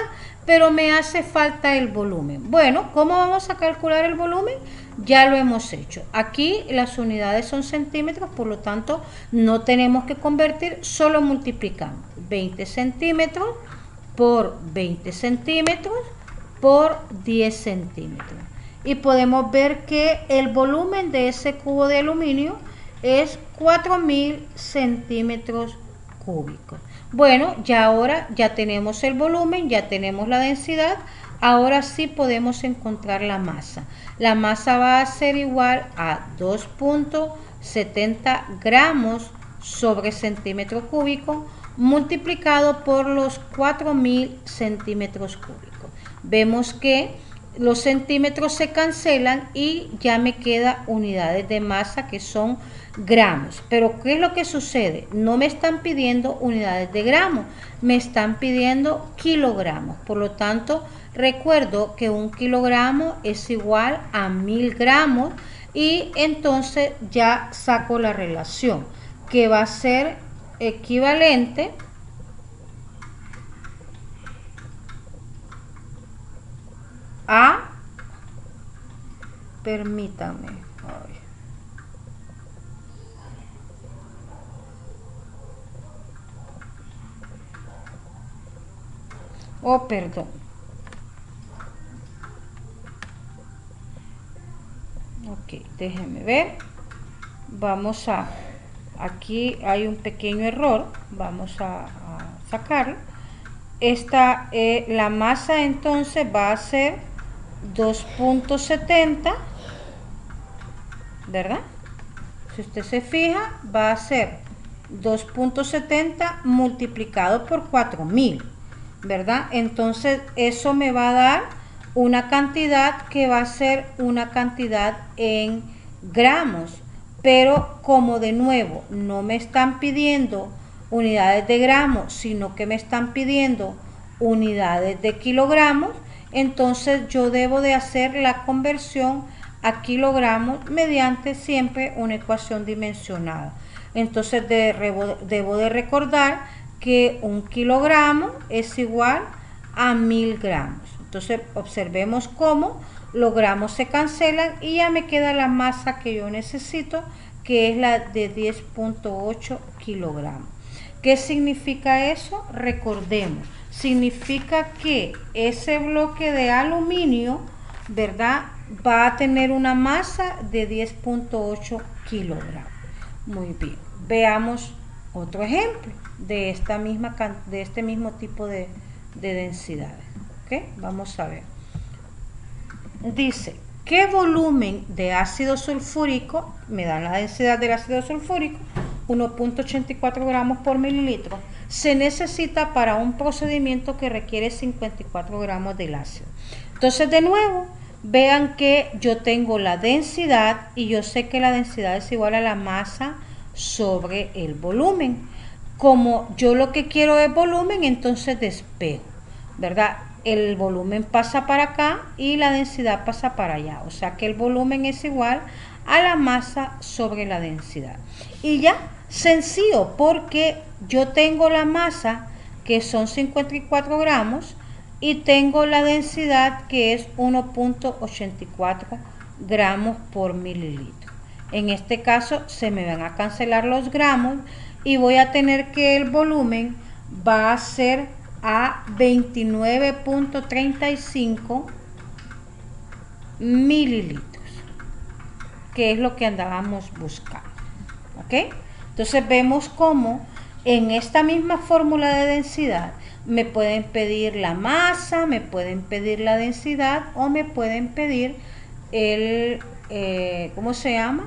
pero me hace falta el volumen. Bueno, ¿cómo vamos a calcular el volumen? Ya lo hemos hecho. Aquí las unidades son centímetros, por lo tanto no tenemos que convertir, solo multiplicamos 20 centímetros por 20 centímetros por 10 centímetros. Y podemos ver que el volumen de ese cubo de aluminio es 4000 centímetros cúbicos. Bueno, ya ahora ya tenemos el volumen, ya tenemos la densidad, ahora sí podemos encontrar la masa. La masa va a ser igual a 2.70 gramos sobre centímetro cúbico multiplicado por los 4000 centímetros cúbicos. Vemos que los centímetros se cancelan y ya me queda unidades de masa que son gramos. Pero ¿qué es lo que sucede? No me están pidiendo unidades de gramos, me están pidiendo kilogramos. Por lo tanto, recuerdo que un kilogramo es igual a 1000 gramos y entonces ya saco la relación que va a ser equivalente a, permítame, perdón. Ok, déjenme ver. Vamos a, aquí hay un pequeño error, vamos a sacarlo. Esta, la masa entonces va a ser 2.70, ¿verdad? Si usted se fija, va a ser 2.70 multiplicado por 4000, ¿verdad? Entonces eso me va a dar una cantidad que va a ser una cantidad en gramos, pero como de nuevo no me están pidiendo unidades de gramos, sino que me están pidiendo unidades de kilogramos, entonces yo debo de hacer la conversión a kilogramos mediante siempre una ecuación dimensionada. Entonces debo de recordar que un kilogramo es igual a 1000 gramos. Entonces observemos cómo los gramos se cancelan y ya me queda la masa que yo necesito, que es la de 10.8 kilogramos. ¿Qué significa eso? Recordemos, significa que ese bloque de aluminio, ¿verdad?, va a tener una masa de 10.8 kilogramos. Muy bien, veamos otro ejemplo de este mismo tipo de densidades. ¿Okay? Vamos a ver. Dice qué volumen de ácido sulfúrico, me dan la densidad del ácido sulfúrico, 1.84 gramos por mililitro, se necesita para un procedimiento que requiere 54 gramos del ácido. Entonces, de nuevo, vean que yo tengo la densidad y yo sé que la densidad es igual a la masa sobre el volumen. Como yo lo que quiero es volumen, entonces despejo, ¿verdad? El volumen pasa para acá y la densidad pasa para allá. O sea que el volumen es igual a la masa sobre la densidad. Y ya, sencillo, porque yo tengo la masa, que son 54 gramos, y tengo la densidad, que es 1.84 gramos por mililitro. En este caso se me van a cancelar los gramos y voy a tener que el volumen va a ser a 29.35 mililitros, que es lo que andábamos buscando. ¿Ok? Entonces vemos cómo en esta misma fórmula de densidad me pueden pedir la masa, me pueden pedir la densidad o me pueden pedir el, ¿cómo se llama?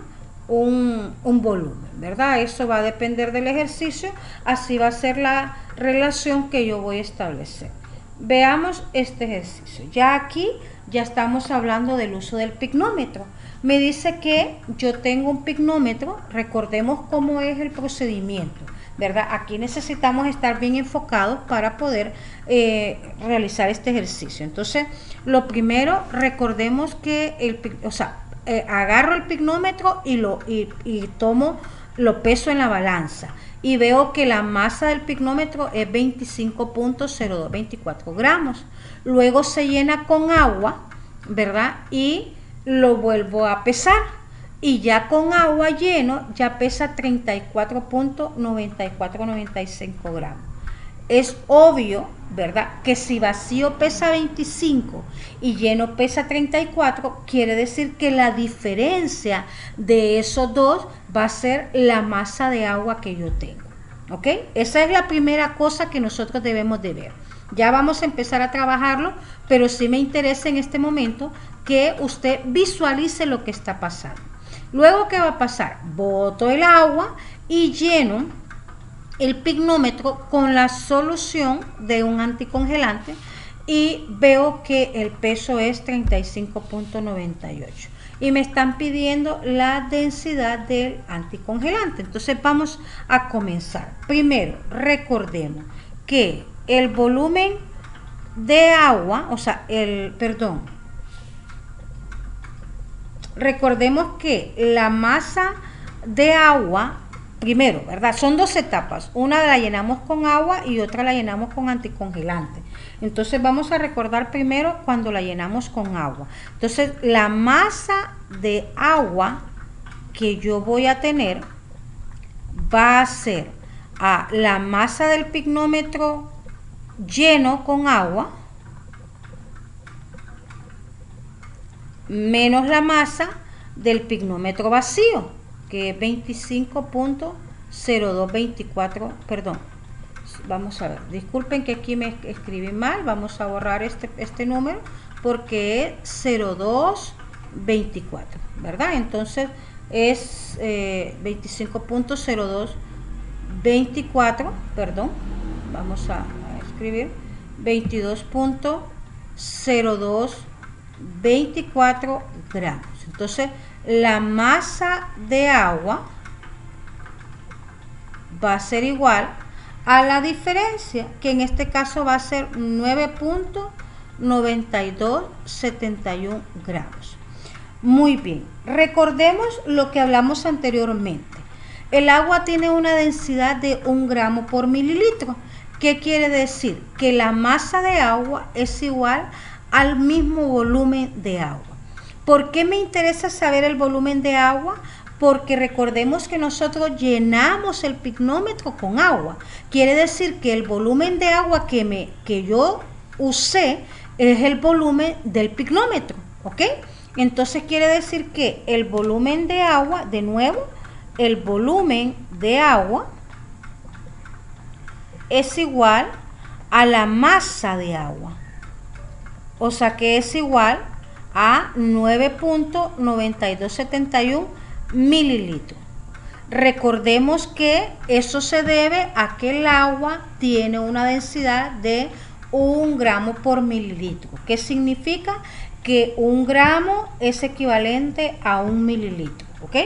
Un volumen, ¿verdad? Eso va a depender del ejercicio, así va a ser la relación que yo voy a establecer. Veamos este ejercicio. Ya aquí ya estamos hablando del uso del pignómetro. Me dice que yo tengo un pignómetro, recordemos cómo es el procedimiento, ¿verdad? Aquí necesitamos estar bien enfocados para poder realizar este ejercicio. Entonces, lo primero, recordemos que agarro el pignómetro y lo peso en la balanza y veo que la masa del pignómetro es 25.0224 gramos. Luego se llena con agua, ¿verdad? Y lo vuelvo a pesar y ya con agua lleno ya pesa 34.9495 gramos. Es obvio, ¿verdad?, que si vacío pesa 25 y lleno pesa 34, quiere decir que la diferencia de esos dos va a ser la masa de agua que yo tengo. ¿Ok? Esa es la primera cosa que nosotros debemos de ver. Ya vamos a empezar a trabajarlo, pero sí me interesa en este momento que usted visualice lo que está pasando. Luego, ¿qué va a pasar? Boto el agua y lleno el pignómetro con la solución de un anticongelante y veo que el peso es 35.98 y me están pidiendo la densidad del anticongelante. Entonces vamos a comenzar. Primero, recordemos que el volumen de agua, recordemos que la masa de agua, primero, ¿verdad? Son dos etapas. Una la llenamos con agua y otra la llenamos con anticongelante. Entonces vamos a recordar primero cuando la llenamos con agua. Entonces la masa de agua que yo voy a tener va a ser a la masa del pignómetro lleno con agua menos la masa del pignómetro vacío, que es 25.0224, perdón, vamos a ver, disculpen que aquí me escribí mal, vamos a borrar este número porque es 0224, ¿verdad? Entonces es 25.0224, perdón, vamos a escribir 22.0224 gramos. Entonces la masa de agua va a ser igual a la diferencia, que en este caso va a ser 9.9271 gramos. Muy bien, recordemos lo que hablamos anteriormente. El agua tiene una densidad de 1 gramo por mililitro. ¿Qué quiere decir? Que la masa de agua es igual al mismo volumen de agua. ¿Por qué me interesa saber el volumen de agua? Porque recordemos que nosotros llenamos el pignómetro con agua. Quiere decir que el volumen de agua que yo usé es el volumen del pignómetro, ¿ok? Entonces quiere decir que el volumen de agua, de nuevo, el volumen de agua es igual a la masa de agua. O sea que es igual a 9.9271 mililitros. Recordemos que eso se debe a que el agua tiene una densidad de 1 gramo por mililitro. ¿Qué significa? Que 1 gramo es equivalente a 1 mililitro, ¿ok?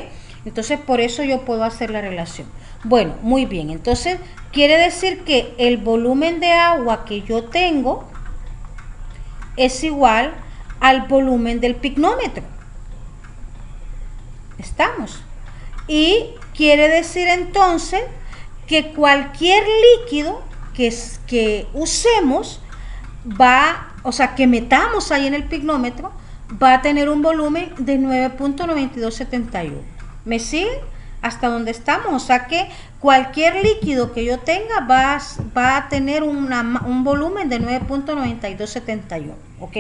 Entonces, por eso yo puedo hacer la relación. Bueno, muy bien. Entonces, quiere decir que el volumen de agua que yo tengo es igual al volumen del picnómetro. ¿Estamos? Y quiere decir entonces que cualquier líquido que usemos o sea, que metamos ahí en el picnómetro, va a tener un volumen de 9.9271. ¿Me siguen? Hasta donde estamos. O sea que cualquier líquido que yo tenga va a tener un volumen de 9.9271. ¿Ok?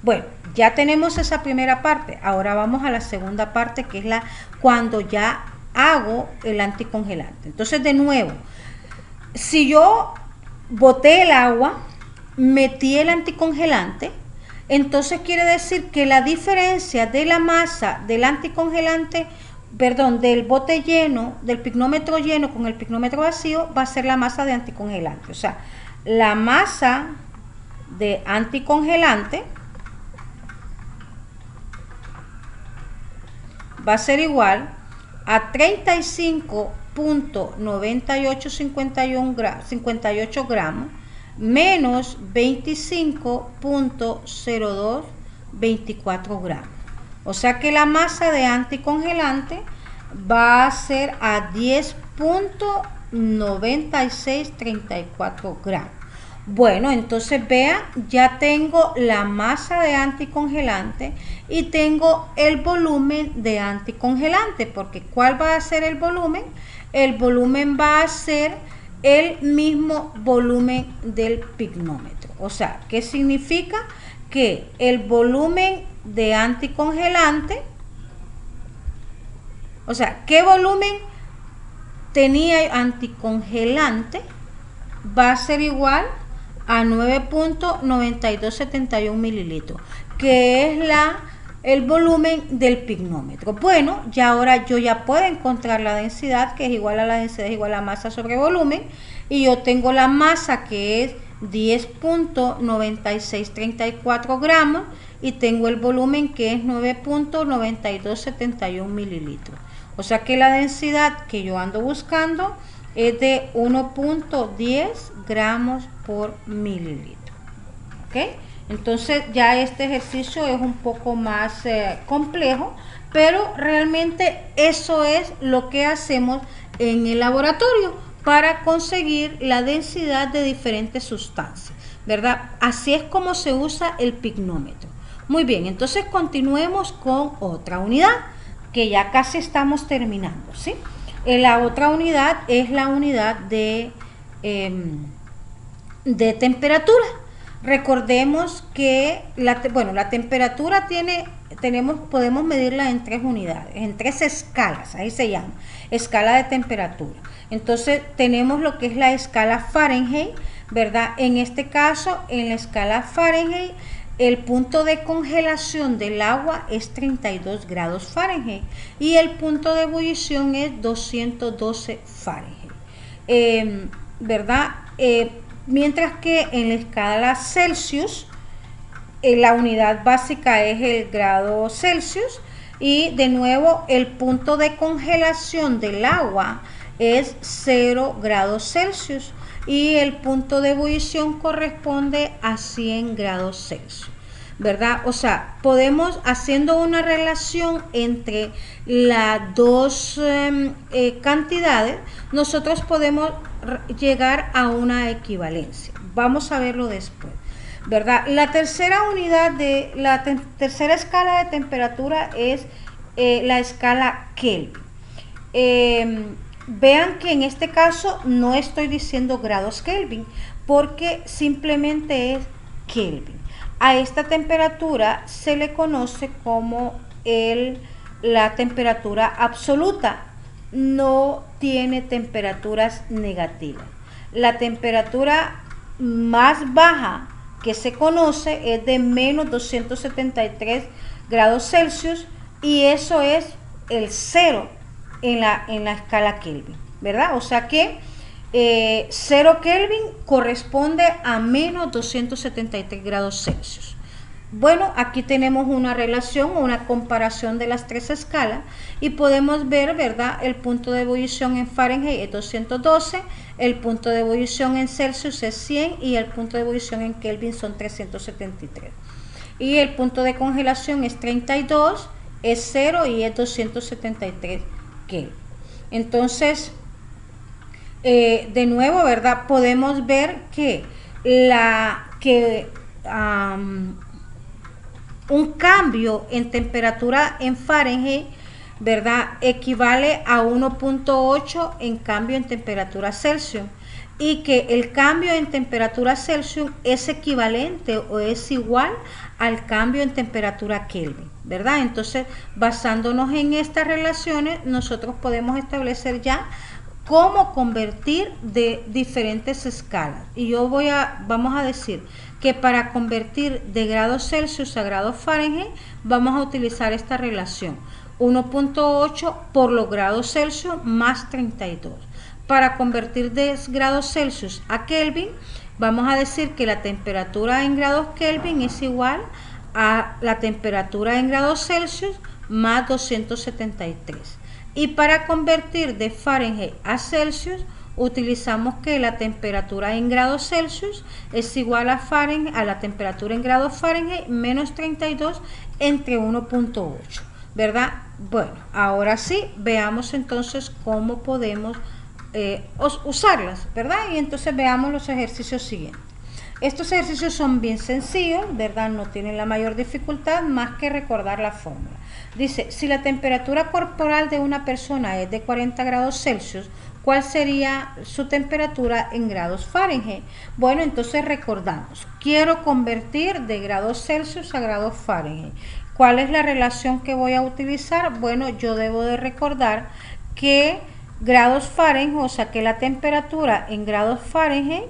Bueno, ya tenemos esa primera parte. Ahora vamos a la segunda parte, que es cuando ya hago el anticongelante. Entonces, de nuevo, si yo boté el agua, metí el anticongelante, entonces quiere decir que la diferencia de la masa del anticongelante, perdón, del bote lleno, del picnómetro lleno con el picnómetro vacío, va a ser la masa de anticongelante. O sea, la masa de anticongelante va a ser igual a 35.9858 gramos menos 25.0224 gramos. O sea que la masa de anticongelante va a ser a 10.9634 gramos. Bueno, entonces vean, ya tengo la masa de anticongelante y tengo el volumen de anticongelante, porque ¿cuál va a ser el volumen? El volumen va a ser el mismo volumen del picnómetro. O sea, ¿qué significa? Que el volumen de anticongelante, o sea, ¿qué volumen tenía anticongelante? Va a ser igual a 9.9271 mililitros, que es el volumen del picnómetro. Bueno, ya ahora yo ya puedo encontrar la densidad, que es igual a la densidad es igual a masa sobre volumen, y yo tengo la masa que es 10.9634 gramos y tengo el volumen que es 9.9271 mililitros. O sea que la densidad que yo ando buscando es de 1.10 gramos por mililitro. ¿Ok? Entonces ya este ejercicio es un poco más complejo, pero realmente eso es lo que hacemos en el laboratorio para conseguir la densidad de diferentes sustancias, ¿verdad? Así es como se usa el picnómetro. Muy bien, entonces continuemos con otra unidad, que ya casi estamos terminando, ¿sí? La otra unidad es la unidad de temperatura. Recordemos que la temperatura podemos medirla en 3 unidades, en 3 escalas, ahí se llama, escala de temperatura. Entonces tenemos lo que es la escala Fahrenheit, ¿verdad? En este caso, en la escala Fahrenheit, el punto de congelación del agua es 32 grados Fahrenheit y el punto de ebullición es 212 Fahrenheit, ¿verdad? Mientras que en la escala Celsius, la unidad básica es el grado Celsius y de nuevo el punto de congelación del agua es 0 grados Celsius y el punto de ebullición corresponde a 100 grados Celsius, ¿verdad? O sea, podemos, haciendo una relación entre las dos cantidades, nosotros podemos llegar a una equivalencia. Vamos a verlo después, ¿verdad? La tercera unidad de la tercera escala de temperatura es la escala Kelvin. Vean que en este caso no estoy diciendo grados Kelvin porque simplemente es Kelvin. A esta temperatura se le conoce como la temperatura absoluta. No tiene temperaturas negativas. La temperatura más baja que se conoce es de menos 273 grados Celsius, y eso es el 0 en la escala Kelvin, ¿verdad? O sea que 0 Kelvin corresponde a menos 273 grados Celsius. Bueno, aquí tenemos una relación o una comparación de las tres escalas y podemos ver, ¿verdad? El punto de ebullición en Fahrenheit es 212, el punto de ebullición en Celsius es 100 y el punto de ebullición en Kelvin son 373. Y el punto de congelación es 32, es 0 y es 273 Kelvin. Entonces, de nuevo, ¿verdad? Podemos ver que un cambio en temperatura en Fahrenheit, ¿verdad?, equivale a 1.8 en cambio en temperatura Celsius, y que el cambio en temperatura Celsius es equivalente o es igual al cambio en temperatura Kelvin, ¿verdad? Entonces, basándonos en estas relaciones, nosotros podemos establecer ya cómo convertir de diferentes escalas. Y vamos a decir que para convertir de grados Celsius a grados Fahrenheit vamos a utilizar esta relación 1.8 por los grados Celsius más 32. Para convertir de grados Celsius a Kelvin vamos a decir que la temperatura en grados Kelvin es igual a la temperatura en grados Celsius más 273. Y para convertir de Fahrenheit a Celsius utilizamos que la temperatura en grados Celsius es igual a la temperatura en grados Fahrenheit menos 32 entre 1.8, ¿verdad? Bueno, ahora sí, veamos entonces cómo podemos usarlas, ¿verdad? Y entonces veamos los ejercicios siguientes. Estos ejercicios son bien sencillos, ¿verdad? No tienen la mayor dificultad más que recordar la fórmula. Dice, si la temperatura corporal de una persona es de 40 grados Celsius, ¿cuál sería su temperatura en grados Fahrenheit? Bueno, entonces recordamos, quiero convertir de grados Celsius a grados Fahrenheit. ¿Cuál es la relación que voy a utilizar? Bueno, yo debo de recordar que grados Fahrenheit, o sea que la temperatura en grados Fahrenheit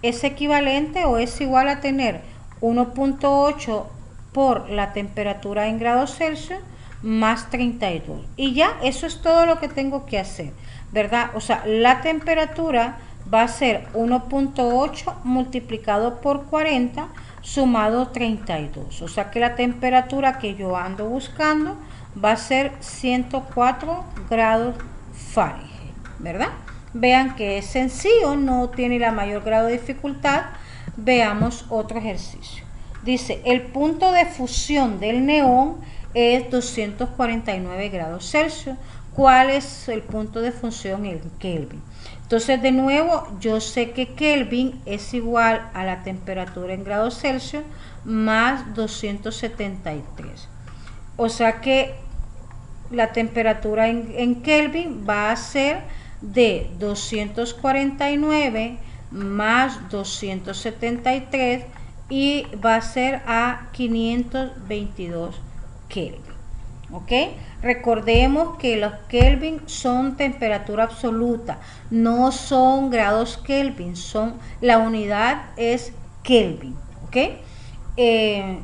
es equivalente o es igual a tener 1.8 por la temperatura en grados Celsius más 32. Y ya, eso es todo lo que tengo que hacer, ¿verdad? O sea, la temperatura va a ser 1.8 multiplicado por 40 sumado 32. O sea que la temperatura que yo ando buscando va a ser 104 grados Fahrenheit, ¿verdad? Vean que es sencillo, no tiene la mayor grado de dificultad. Veamos otro ejercicio. Dice, el punto de fusión del neón es 249 grados Celsius. ¿Cuál es el punto de fusión en Kelvin? Entonces, de nuevo, yo sé que Kelvin es igual a la temperatura en grados Celsius más 273. O sea que la temperatura en Kelvin va a ser de 249 más 273 y va a ser a 522 Kelvin. ¿Ok? Recordemos que los Kelvin son temperatura absoluta, no son grados Kelvin, la unidad es Kelvin. ¿Ok?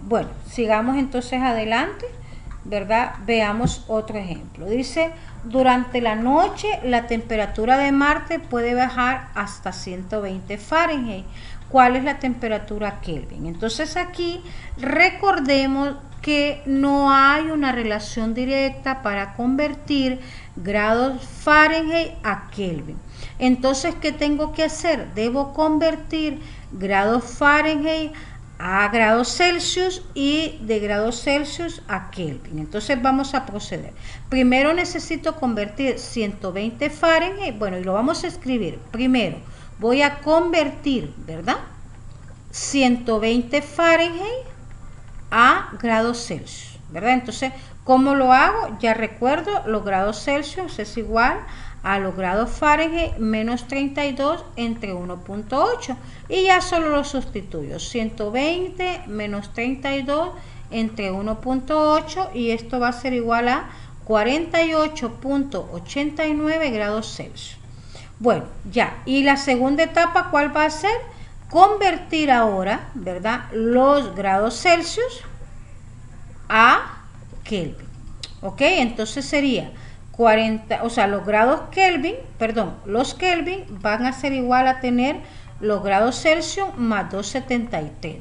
Bueno, sigamos entonces adelante, ¿verdad? Veamos otro ejemplo. Dice, durante la noche la temperatura de Marte puede bajar hasta 120 Fahrenheit. ¿Cuál es la temperatura Kelvin? Entonces aquí recordemos que no hay una relación directa para convertir grados Fahrenheit a Kelvin. Entonces, ¿qué tengo que hacer? Debo convertir grados Fahrenheit a grados Celsius y de grados Celsius a Kelvin. Entonces vamos a proceder. Primero necesito convertir 120 Fahrenheit, bueno, y lo vamos a escribir. Primero voy a convertir, ¿verdad?, 120 Fahrenheit a grados Celsius, ¿verdad? Entonces, ¿cómo lo hago? Ya recuerdo, los grados Celsius es igual a los grados Fahrenheit menos 32 entre 1.8 y ya solo lo sustituyo, 120 menos 32 entre 1.8 y esto va a ser igual a 48.89 grados Celsius. Bueno, ya, y la segunda etapa, ¿cuál va a ser? convertir ahora, ¿verdad?, los grados Celsius a Kelvin. ¿Ok? Entonces sería 40, o sea, los grados Kelvin, perdón, los Kelvin van a ser igual a tener los grados Celsius más 273.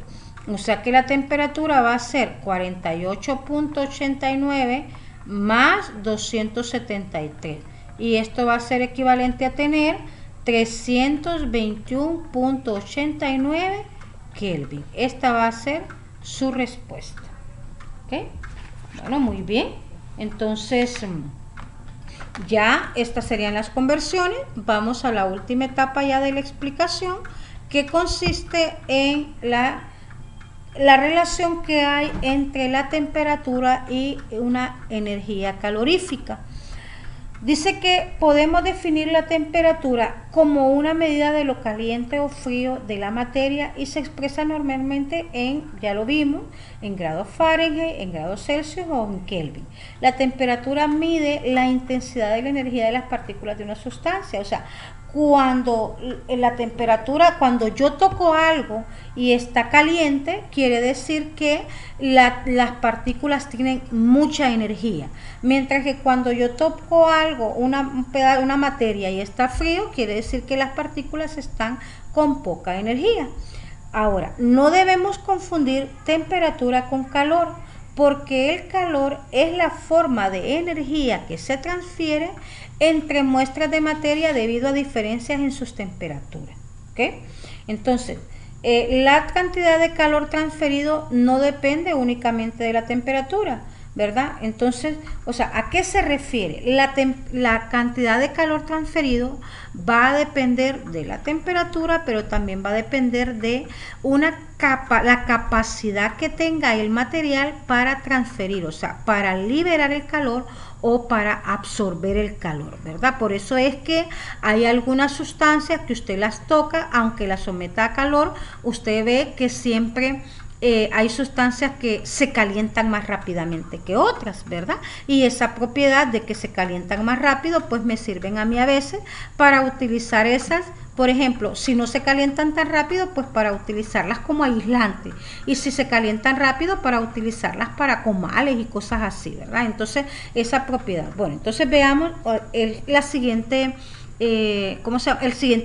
O sea que la temperatura va a ser 48.89 más 273. Y esto va a ser equivalente a tener 321.89 Kelvin. Esta va a ser su respuesta. ¿Ok? Bueno, muy bien. Entonces, ya estas serían las conversiones. Vamos a la última etapa ya de la explicación, que consiste en la relación que hay entre la temperatura y una energía calorífica. Dice que podemos definir la temperatura como una medida de lo caliente o frío de la materia y se expresa normalmente en, ya lo vimos, en grados Fahrenheit, en grados Celsius o en Kelvin. La temperatura mide la intensidad de la energía de las partículas de una sustancia, o sea, cuando la temperatura, cuando yo toco algo y está caliente, quiere decir que las partículas tienen mucha energía, mientras que cuando yo toco algo, una materia y está frío, quiere decir que las partículas están con poca energía. Ahora, no debemos confundir temperatura con calor, porque el calor es la forma de energía que se transfiere entre muestras de materia debido a diferencias en sus temperaturas. ¿Okay? Entonces, la cantidad de calor transferido no depende únicamente de la temperatura, ¿verdad? Entonces, o sea, ¿a qué se refiere? La cantidad de calor transferido va a depender de la temperatura, pero también va a depender de la capacidad que tenga el material para transferir, o sea, para liberar el calor o para absorber el calor, ¿verdad? Por eso es que hay algunas sustancias que usted las toca, aunque las someta a calor, usted ve que siempre hay sustancias que se calientan más rápidamente que otras, ¿verdad? Y esa propiedad de que se calientan más rápido, pues me sirven a mí a veces para utilizar esas. Por ejemplo, si no se calientan tan rápido, pues para utilizarlas como aislante. Y si se calientan rápido, para utilizarlas para comales y cosas así, ¿verdad? Entonces, esa propiedad. Bueno, entonces veamos el siguiente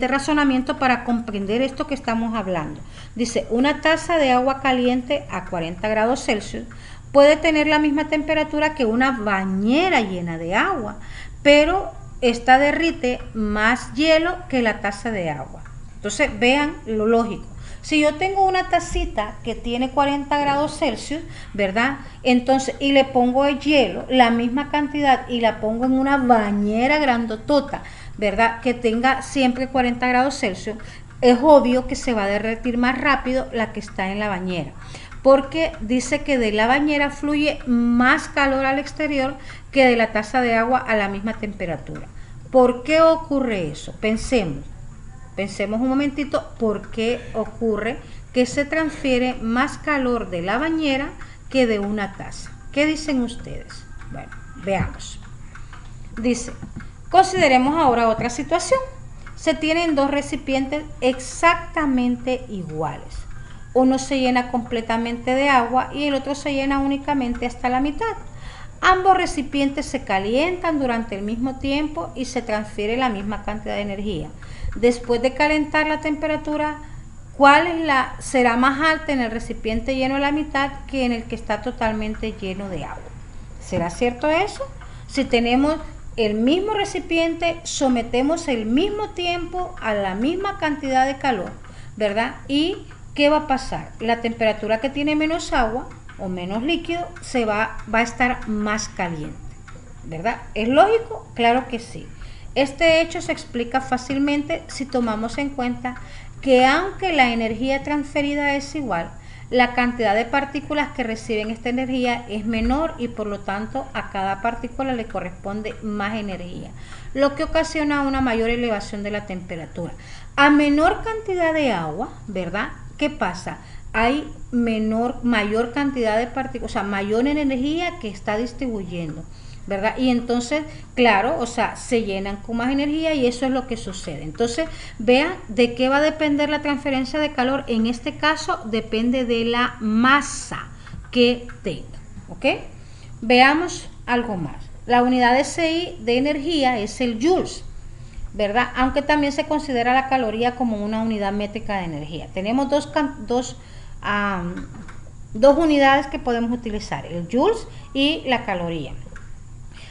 razonamiento para comprender esto que estamos hablando. Dice, una taza de agua caliente a 40 grados Celsius puede tener la misma temperatura que una bañera llena de agua, pero esta derrite más hielo que la taza de agua. Entonces vean lo lógico. Si yo tengo una tacita que tiene 40 grados Celsius, ¿verdad? Entonces, y le pongo el hielo, la misma cantidad, y la pongo en una bañera grandotota, ¿verdad?, que tenga siempre 40 grados Celsius, es obvio que se va a derretir más rápido la que está en la bañera, porque dice que de la bañera fluye más calor al exterior que de la taza de agua a la misma temperatura. ¿Por qué ocurre eso? Pensemos un momentito por qué ocurre que se transfiere más calor de la bañera que de una taza. ¿Qué dicen ustedes? Bueno, veamos. Dice, consideremos ahora otra situación. Se tienen dos recipientes exactamente iguales. Uno se llena completamente de agua y el otro se llena únicamente hasta la mitad. Ambos recipientes se calientan durante el mismo tiempo y se transfiere la misma cantidad de energía. Después de calentar la temperatura, ¿cuál será más alta en el recipiente lleno a la mitad que en el que está totalmente lleno de agua? ¿Será cierto eso? Si tenemos el mismo recipiente, sometemos el mismo tiempo a la misma cantidad de calor, ¿verdad? ¿Y qué va a pasar? La temperatura que tiene menos agua o menos líquido va a estar más caliente, ¿verdad? ¿Es lógico? Claro que sí. Este hecho se explica fácilmente si tomamos en cuenta que aunque la energía transferida es igual, la cantidad de partículas que reciben esta energía es menor y por lo tanto a cada partícula le corresponde más energía, lo que ocasiona una mayor elevación de la temperatura. A menor cantidad de agua, ¿verdad? ¿Qué pasa? Hay mayor cantidad de partículas, o sea, mayor energía que está distribuyendo. ¿verdad? Y entonces, claro, o sea, se llenan con más energía y eso es lo que sucede. Entonces, vean de qué va a depender la transferencia de calor. En este caso, depende de la masa que tenga, ¿ok? Veamos algo más. La unidad de SI de energía es el joules, ¿verdad? Aunque también se considera la caloría como una unidad métrica de energía. Tenemos dos unidades que podemos utilizar, el joules y la caloría.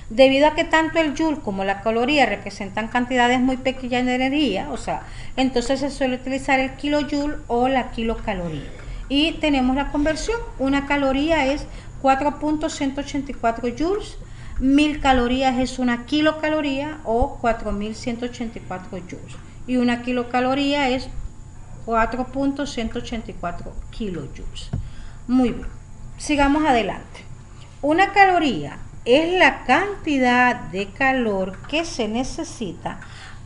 Debido a que tanto el joule como la caloría representan cantidades muy pequeñas de energía, o sea, entonces se suele utilizar el kilojoule o la kilocaloría. Y tenemos la conversión. Una caloría es 4.184 joules, 1000 calorías es una kilocaloría o 4184 joules. Y una kilocaloría es 4.184 kilojoules. Muy bien, sigamos adelante. Una caloría es la cantidad de calor que se necesita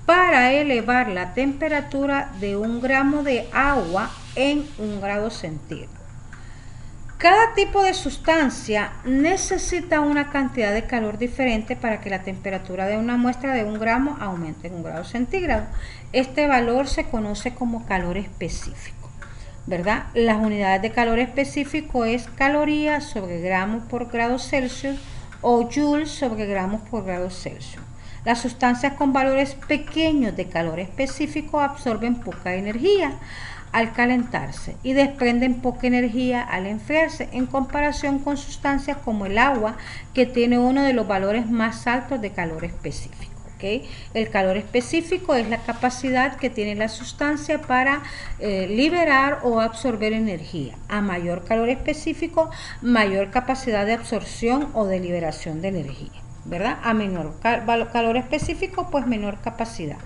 para elevar la temperatura de 1 gramo de agua en 1 grado centígrado. Cada tipo de sustancia necesita una cantidad de calor diferente para que la temperatura de una muestra de 1 gramo aumente en 1 grado centígrado. Este valor se conoce como calor específico, ¿verdad? Las unidades de calor específico es calorías sobre gramos por grado Celsius o joules sobre gramos por grado Celsius. Las sustancias con valores pequeños de calor específico absorben poca energía al calentarse y desprenden poca energía al enfriarse en comparación con sustancias como el agua, que tiene uno de los valores más altos de calor específico. ¿Okay? El calor específico es la capacidad que tiene la sustancia para liberar o absorber energía. A mayor calor específico, mayor capacidad de absorción o de liberación de energía, ¿verdad? A menor calor específico, pues menor capacidad.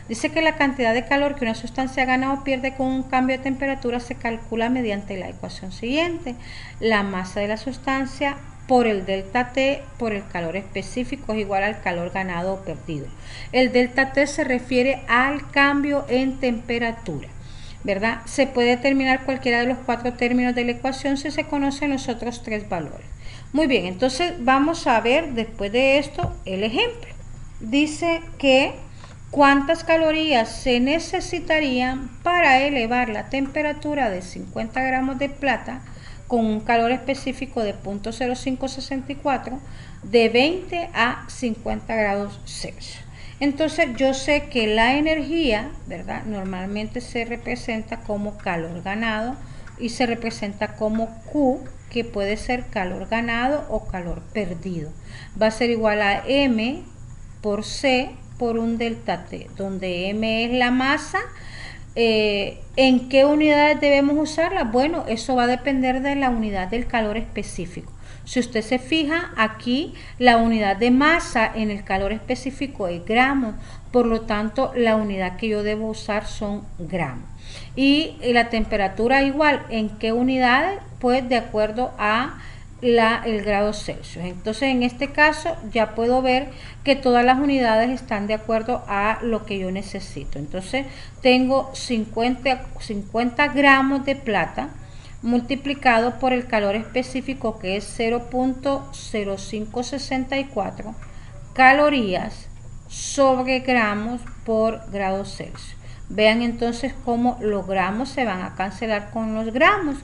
Dice que la cantidad de calor que una sustancia gana o pierde con un cambio de temperatura se calcula mediante la ecuación siguiente. La masa de la sustancia por el delta T por el calor específico es igual al calor ganado o perdido. El delta T se refiere al cambio en temperatura, ¿verdad? Se puede determinar cualquiera de los 4 términos de la ecuación si se conocen los otros 3 valores. Muy bien, entonces vamos a ver después de esto el ejemplo. Dice que ¿cuántas calorías se necesitarían para elevar la temperatura de 50 gramos de plata con un calor específico de 0.0564 de 20 a 50 grados Celsius? Entonces yo sé que la energía, ¿verdad? Normalmente se representa como calor ganado y se representa como Q, que puede ser calor ganado o calor perdido. Va a ser igual a M por C por un delta T, donde M es la masa. ¿En qué unidades debemos usarla? Bueno, eso va a depender de la unidad del calor específico. Si usted se fija, aquí la unidad de masa en el calor específico es gramos, por lo tanto la unidad que yo debo usar son gramos. Y la temperatura igual, ¿en qué unidades? Pues de acuerdo a el grado Celsius. Entonces en este caso ya puedo ver que todas las unidades están de acuerdo a lo que yo necesito. Entonces tengo 50 gramos de plata multiplicado por el calor específico, que es 0.0564 calorías sobre gramos por grado Celsius. Vean entonces cómo los gramos se van a cancelar con los gramos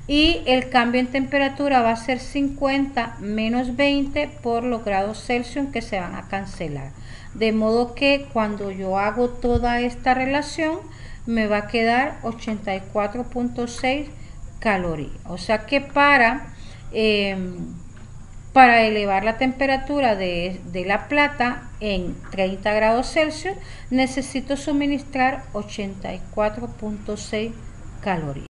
y el cambio en temperatura va a ser 50 menos 20 por los grados Celsius que se van a cancelar. De modo que cuando yo hago toda esta relación me va a quedar 84.6 calorías. O sea que para elevar la temperatura de la plata en 30 grados Celsius necesito suministrar 84.6 calorías.